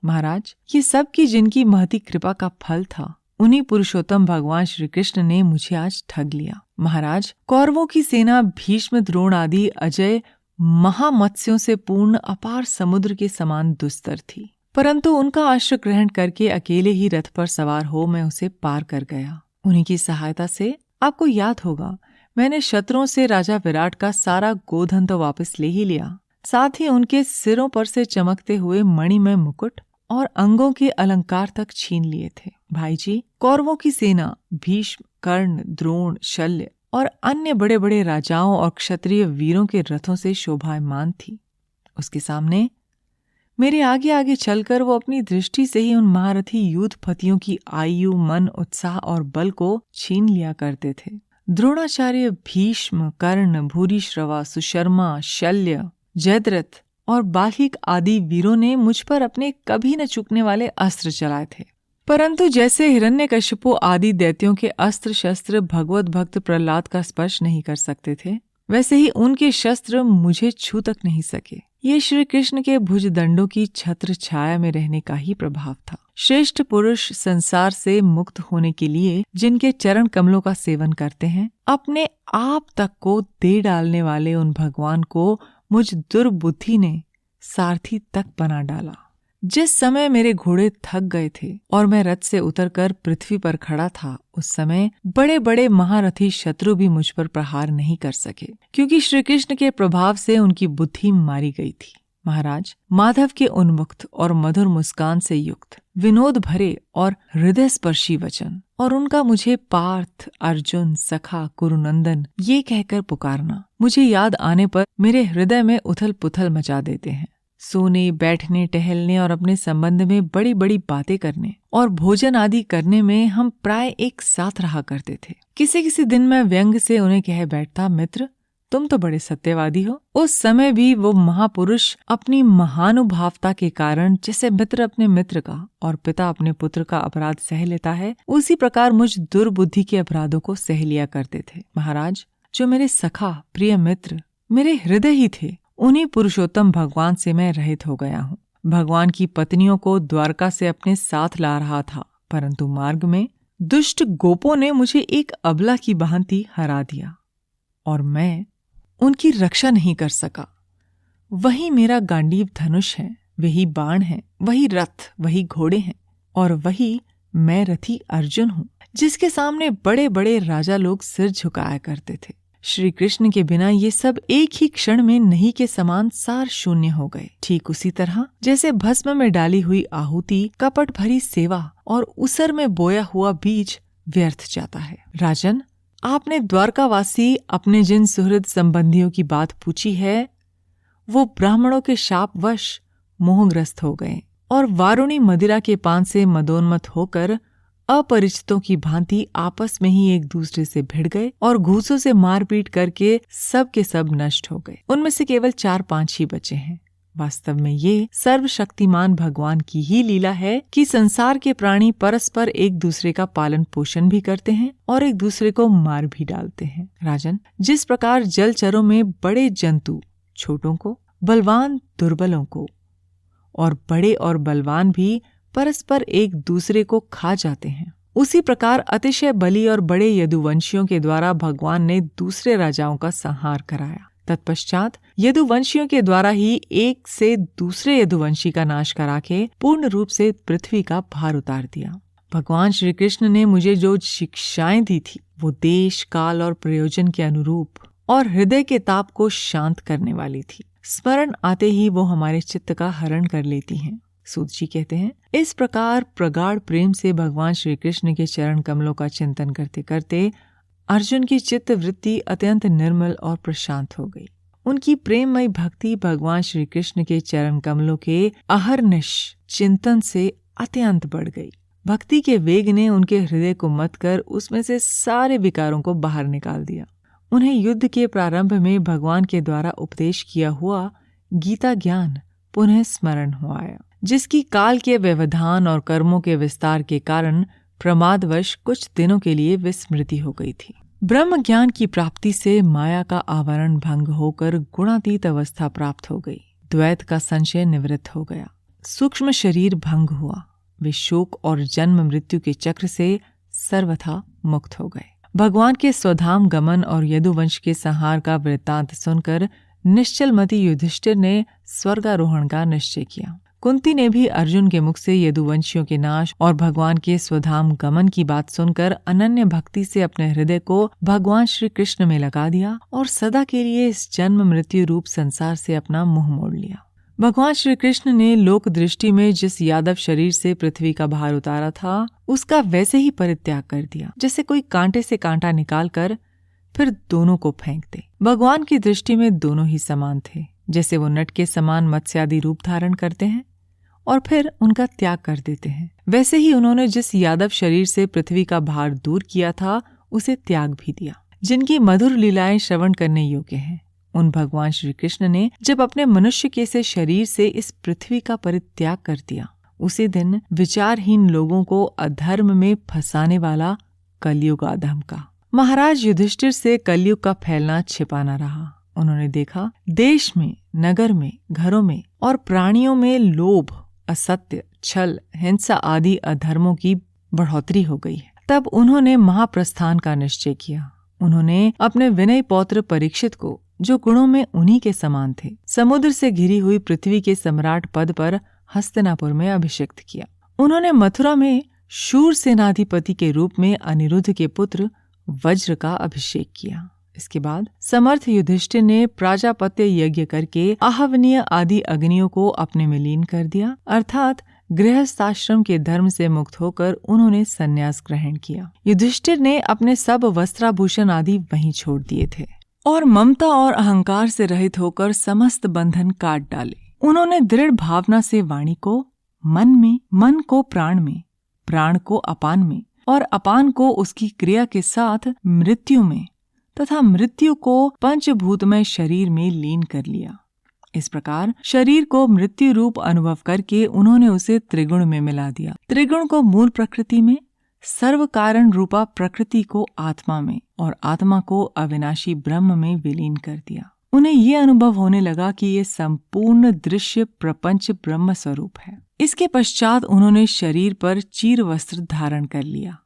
महाराज, ये सब की जिनकी महती कृपा का फल था, उन्हीं पुरुषोत्तम भगवान श्री कृष्ण ने मुझे आज ठग लिया। महाराज, कौरवों की सेना भीष्म, द्रोण आदि अजय महामत्स्यों से पूर्ण अपार समुद्र के समान दुस्तर थी, परंतु उनका आश्रय ग्रहण करके अकेले ही रथ पर सवार हो मैं उसे पार कर गया। उन्हीं की सहायता से, आपको याद होगा, मैंने शत्रुओं से राजा विराट का सारा गोधन तो वापस ले ही लिया, साथ ही उनके सिरों पर से चमकते हुए मणिमय मुकुट और अंगों के अलंकार तक छीन लिए थे। भाई जी, कौरवों की सेना भीष्म, कर्ण, द्रोण, शल्य और अन्य बड़े बड़े राजाओं और क्षत्रिय वीरों के रथों से शोभायमान थी। उसके सामने मेरे आगे आगे चलकर वो अपनी दृष्टि से ही उन महारथी यूथपतियों की आयु, मन, उत्साह और बल को छीन लिया करते थे। द्रोणाचार्य, भीष्म, कर्ण, भूरिश्रवा, सुशर्मा, शल्य, जयद्रथ और बाल्हिक आदि वीरों ने मुझ पर अपने कभी न चूकने वाले अस्त्र चलाए थे, परंतु जैसे हिरण्यकशिपु आदि दैत्यों के अस्त्र शस्त्र भगवत भक्त प्रहलाद का स्पर्श नहीं कर सकते थे, वैसे ही उनके शस्त्र मुझे छू तक नहीं सके। ये श्री कृष्ण के भुजदंडों की छत्र छाया में रहने का ही प्रभाव था। श्रेष्ठ पुरुष संसार से मुक्त होने के लिए जिनके चरण कमलों का सेवन करते हैं, अपने आप तक को दे डालने वाले उन भगवान को मुझ दुर्बुद्धि ने सारथी तक बना डाला। जिस समय मेरे घोड़े थक गए थे और मैं रथ से उतरकर पृथ्वी पर खड़ा था, उस समय बड़े बड़े महारथी शत्रु भी मुझ पर प्रहार नहीं कर सके, क्योंकि श्री कृष्ण के प्रभाव से उनकी बुद्धि मारी गई थी। महाराज, माधव के उन्मुक्त और मधुर मुस्कान से युक्त, विनोद भरे और हृदय स्पर्शी वचन, और उनका मुझे पार्थ, अर्जुन, सखा, कुरुनंदन ये कहकर पुकारना मुझे याद आने पर मेरे हृदय में उथल पुथल मचा देते हैं। सोने, बैठने, टहलने और अपने संबंध में बड़ी बड़ी बातें करने और भोजन आदि करने में हम प्राय एक साथ रहा करते थे। किसी किसी दिन मैं व्यंग से उन्हें कह बैठता, मित्र तुम तो बड़े सत्यवादी हो। उस समय भी वो महापुरुष अपनी महानुभावता के कारण जैसे मित्र अपने मित्र का और पिता अपने पुत्र का अपराध सह लेता है, उसी प्रकार मुझ दुर्बुद्धि के अपराधों को सह लिया करते थे। महाराज, जो मेरे सखा, प्रिय मित्र, मेरे हृदय ही थे, उन्हीं पुरुषोत्तम भगवान से मैं रहित हो गया हूँ। भगवान की पत्नियों को द्वारका से अपने साथ ला रहा था, परंतु मार्ग में दुष्ट गोपों ने मुझे एक अबला की भांति हरा दिया और मैं उनकी रक्षा नहीं कर सका। वही मेरा गांडीव धनुष है, वही बाण है, वही रथ, वही घोड़े हैं, और वही मैं रथी अर्जुन हूँ, जिसके सामने बड़े बड़े राजा लोग सिर झुकाया करते थे। श्री कृष्ण के बिना ये सब एक ही क्षण में नहीं के समान सार शून्य हो गए। ठीक उसी तरह जैसे भस्म में डाली हुई आहुति, कपट भरी सेवा और उसर में बोया हुआ बीज व्यर्थ जाता है। राजन, आपने द्वारकावासी अपने जिन सुहृद संबंधियों की बात पूछी है, वो ब्राह्मणों के शापवश मोहग्रस्त हो गए और वारुणी मदिरा के पान से मदोन्मत होकर अपरिचितों की भांति आपस में ही एक दूसरे से भिड़ गए और घूसों से मारपीट करके सब के सब नष्ट हो गए। उनमें से केवल 4-5 ही बचे हैं। वास्तव में ये सर्वशक्तिमान भगवान की ही लीला है कि संसार के प्राणी परस्पर एक दूसरे का पालन पोषण भी करते हैं और एक दूसरे को मार भी डालते हैं। राजन, जिस प्रकार जलचरों में बड़े जंतु छोटों को, बलवान दुर्बलों को, और बड़े और बलवान भी परस्पर एक दूसरे को खा जाते हैं, उसी प्रकार अतिशय बली और बड़े यदुवंशियों के द्वारा भगवान ने दूसरे राजाओं का संहार कराया। तत्पश्चात यदुवंशियों के द्वारा ही एक से दूसरे यदुवंशी का नाश करा के पूर्ण रूप से पृथ्वी का भार उतार दिया। भगवान श्री कृष्ण ने मुझे जो शिक्षाएं दी थी, वो देश, काल और प्रयोजन के अनुरूप और हृदय के ताप को शांत करने वाली थी। स्मरण आते ही वो हमारे चित्त का हरण कर लेती हैं। सूत जी कहते हैं, इस प्रकार प्रगाढ़ प्रेम से भगवान श्री कृष्ण के चरण कमलों का चिंतन करते करते अर्जुन की चित्त वृत्ति अत्यंत निर्मल और प्रशांत हो गई। उनकी प्रेममयी भक्ति भगवान श्री कृष्ण के चरण कमलों के अहर्निश चिंतन से अत्यंत बढ़ गई। भक्ति के वेग ने उनके हृदय को मत कर उसमें से सारे विकारों को बाहर निकाल दिया। उन्हें युद्ध के प्रारंभ में भगवान के द्वारा उपदेश किया हुआ गीता ज्ञान पुनः स्मरण हो आया, जिसकी काल के व्यवधान और कर्मों के विस्तार के कारण प्रमादवश कुछ दिनों के लिए विस्मृति हो गई थी। ब्रह्म ज्ञान की प्राप्ति से माया का आवरण भंग होकर गुणातीत अवस्था प्राप्त हो गई। द्वैत का संशय निवृत्त हो गया। सूक्ष्म शरीर भंग हुआ। वे शोक और जन्म मृत्यु के चक्र से सर्वथा मुक्त हो गए। भगवान के स्वधाम गमन और यदुवंश के संहार का वृत्तांत सुनकर निश्चलमति युधिष्ठिर ने स्वर्गारोहण का निश्चय किया। कुंती ने भी अर्जुन के मुख से यदुवंशियों के नाश और भगवान के स्वधाम गमन की बात सुनकर अनन्य भक्ति से अपने हृदय को भगवान श्री कृष्ण में लगा दिया और सदा के लिए इस जन्म मृत्यु रूप संसार से अपना मुंह मोड़ लिया। भगवान श्री कृष्ण ने लोक दृष्टि में जिस यादव शरीर से पृथ्वी का भार उतारा था, उसका वैसे ही परित्याग कर दिया, जैसे कोई कांटे से कांटा निकालकर फिर दोनों को फेंक दे। भगवान की दृष्टि में दोनों ही समान थे। जैसे वो नट के समान मत्स्यादि रूप धारण करते हैं और फिर उनका त्याग कर देते हैं, वैसे ही उन्होंने जिस यादव शरीर से पृथ्वी का भार दूर किया था, उसे त्याग भी दिया। जिनकी मधुर लीलाएं श्रवण करने योग्य हैं, उन भगवान श्री कृष्ण ने जब अपने मनुष्य के से शरीर से इस पृथ्वी का परित्याग कर दिया, उसी दिन विचारहीन लोगों को अधर्म में फंसाने वाला कलयुग अधम का। महाराज युधिष्ठिर से कलयुग का फैलना छिपा न रहा। उन्होंने देखा देश में, नगर में, घरों में और प्राणियों में लोभ, असत्य, छल, हिंसा आदि अधर्मों की बढ़ोतरी हो गई है। तब उन्होंने महाप्रस्थान का निश्चय किया। उन्होंने अपने विनय पौत्र परीक्षित को, जो गुणों में उन्हीं के समान थे, समुद्र से घिरी हुई पृथ्वी के सम्राट पद पर हस्तिनापुर में अभिषिक्त किया। उन्होंने मथुरा में शूर सेनाधिपति के रूप में अनिरुद्ध के पुत्र वज्र का अभिषेक किया। इसके बाद समर्थ युधिष्ठिर ने प्राजापत्य यज्ञ करके आहवनीय आदि अग्नियों को अपने में लीन कर दिया, अर्थात गृहस्थाश्रम के धर्म से मुक्त होकर उन्होंने संन्यास ग्रहण किया। युधिष्ठिर ने अपने सब वस्त्राभूषण आदि वहीं छोड़ दिए थे और ममता और अहंकार से रहित होकर समस्त बंधन काट डाले। उन्होंने दृढ़ भावना से वाणी को मन में, मन को प्राण में, प्राण को अपान में और अपान को उसकी क्रिया के साथ मृत्यु में तथा मृत्यु को पंचभूतमय शरीर में लीन कर लिया। इस प्रकार शरीर को मृत्यु रूप अनुभव करके उन्होंने उसे त्रिगुण में मिला दिया। त्रिगुण को मूल प्रकृति में, सर्व कारण रूपा प्रकृति को आत्मा में और आत्मा को अविनाशी ब्रह्म में विलीन कर दिया। उन्हें ये अनुभव होने लगा कि ये संपूर्ण दृश्य प्रपंच ब्रह्म स्वरूप है। इसके पश्चात उन्होंने शरीर पर चीर वस्त्र धारण कर लिया,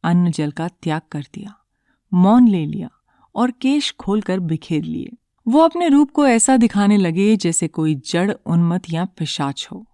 अन्न जल का त्याग कर दिया, मौन ले लिया और केश खोलकर बिखेर लिए। वो अपने रूप को ऐसा दिखाने लगे जैसे कोई जड़ उन्मत्त या पिशाच हो।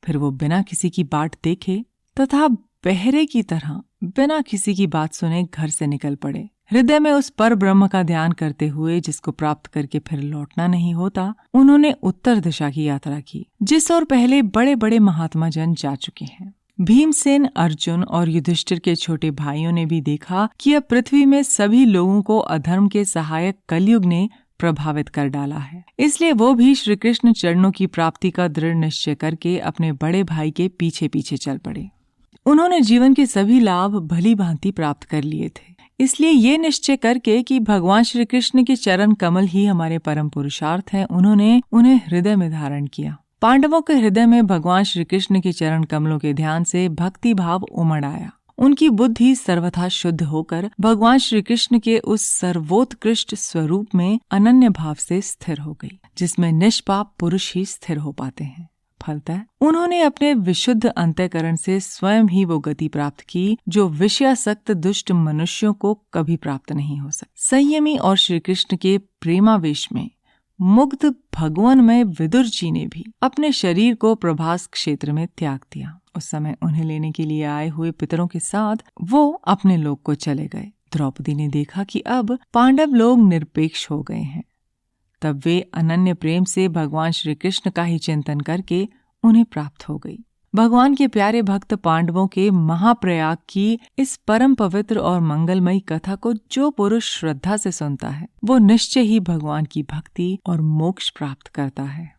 फिर वो बिना किसी की बाट देखे तथा बहरे की तरह बिना किसी की बात सुने घर से निकल पड़े। हृदय में उस पर ब्रह्म का ध्यान करते हुए, जिसको प्राप्त करके फिर लौटना नहीं होता, उन्होंने उत्तर दिशा की यात्रा की, जिस ओर पहले बड़े बड़े महात्मा जन जा चुके हैं। भीमसेन, अर्जुन और युधिष्ठिर के छोटे भाइयों ने भी देखा कि अब पृथ्वी में सभी लोगों को अधर्म के सहायक कलयुग ने प्रभावित कर डाला है। इसलिए वो भी श्री कृष्ण चरणों की प्राप्ति का दृढ़ निश्चय करके अपने बड़े भाई के पीछे पीछे चल पड़े। उन्होंने जीवन के सभी लाभ भली भांति प्राप्त कर लिए थे। इसलिए ये निश्चय करके कि भगवान श्री कृष्ण के चरण कमल ही हमारे परम पुरुषार्थ हैं, उन्होंने उन्हें हृदय में धारण किया। पांडवों के हृदय में भगवान श्री कृष्ण के चरण कमलों के ध्यान से भक्ति भाव उमड़ आया। उनकी बुद्धि सर्वथा शुद्ध होकर भगवान श्री कृष्ण के उस सर्वोत्कृष्ट स्वरूप में अनन्य भाव से स्थिर हो गई, जिसमें निष्पाप पुरुष ही स्थिर हो पाते हैं। फलतः उन्होंने अपने विशुद्ध अंतःकरण से स्वयं ही वो गति प्राप्त की जो विषयासक्त दुष्ट मनुष्यों को कभी प्राप्त नहीं हो सकती। संयमी और श्री कृष्ण के प्रेमावेश में मुग्ध भगवानमय विदुर जी ने भी अपने शरीर को प्रभास क्षेत्र में त्याग दिया। उस समय उन्हें लेने के लिए आए हुए पितरों के साथ वो अपने लोक को चले गए। द्रौपदी ने देखा कि अब पांडव लोग निरपेक्ष हो गए हैं। तब वे अनन्य प्रेम से भगवान श्री कृष्ण का ही चिंतन करके उन्हें प्राप्त हो गई। भगवान के प्यारे भक्त पांडवों के महाप्रयाग की इस परम पवित्र और मंगलमयी कथा को जो पुरुष श्रद्धा से सुनता है, वो निश्चय ही भगवान की भक्ति और मोक्ष प्राप्त करता है।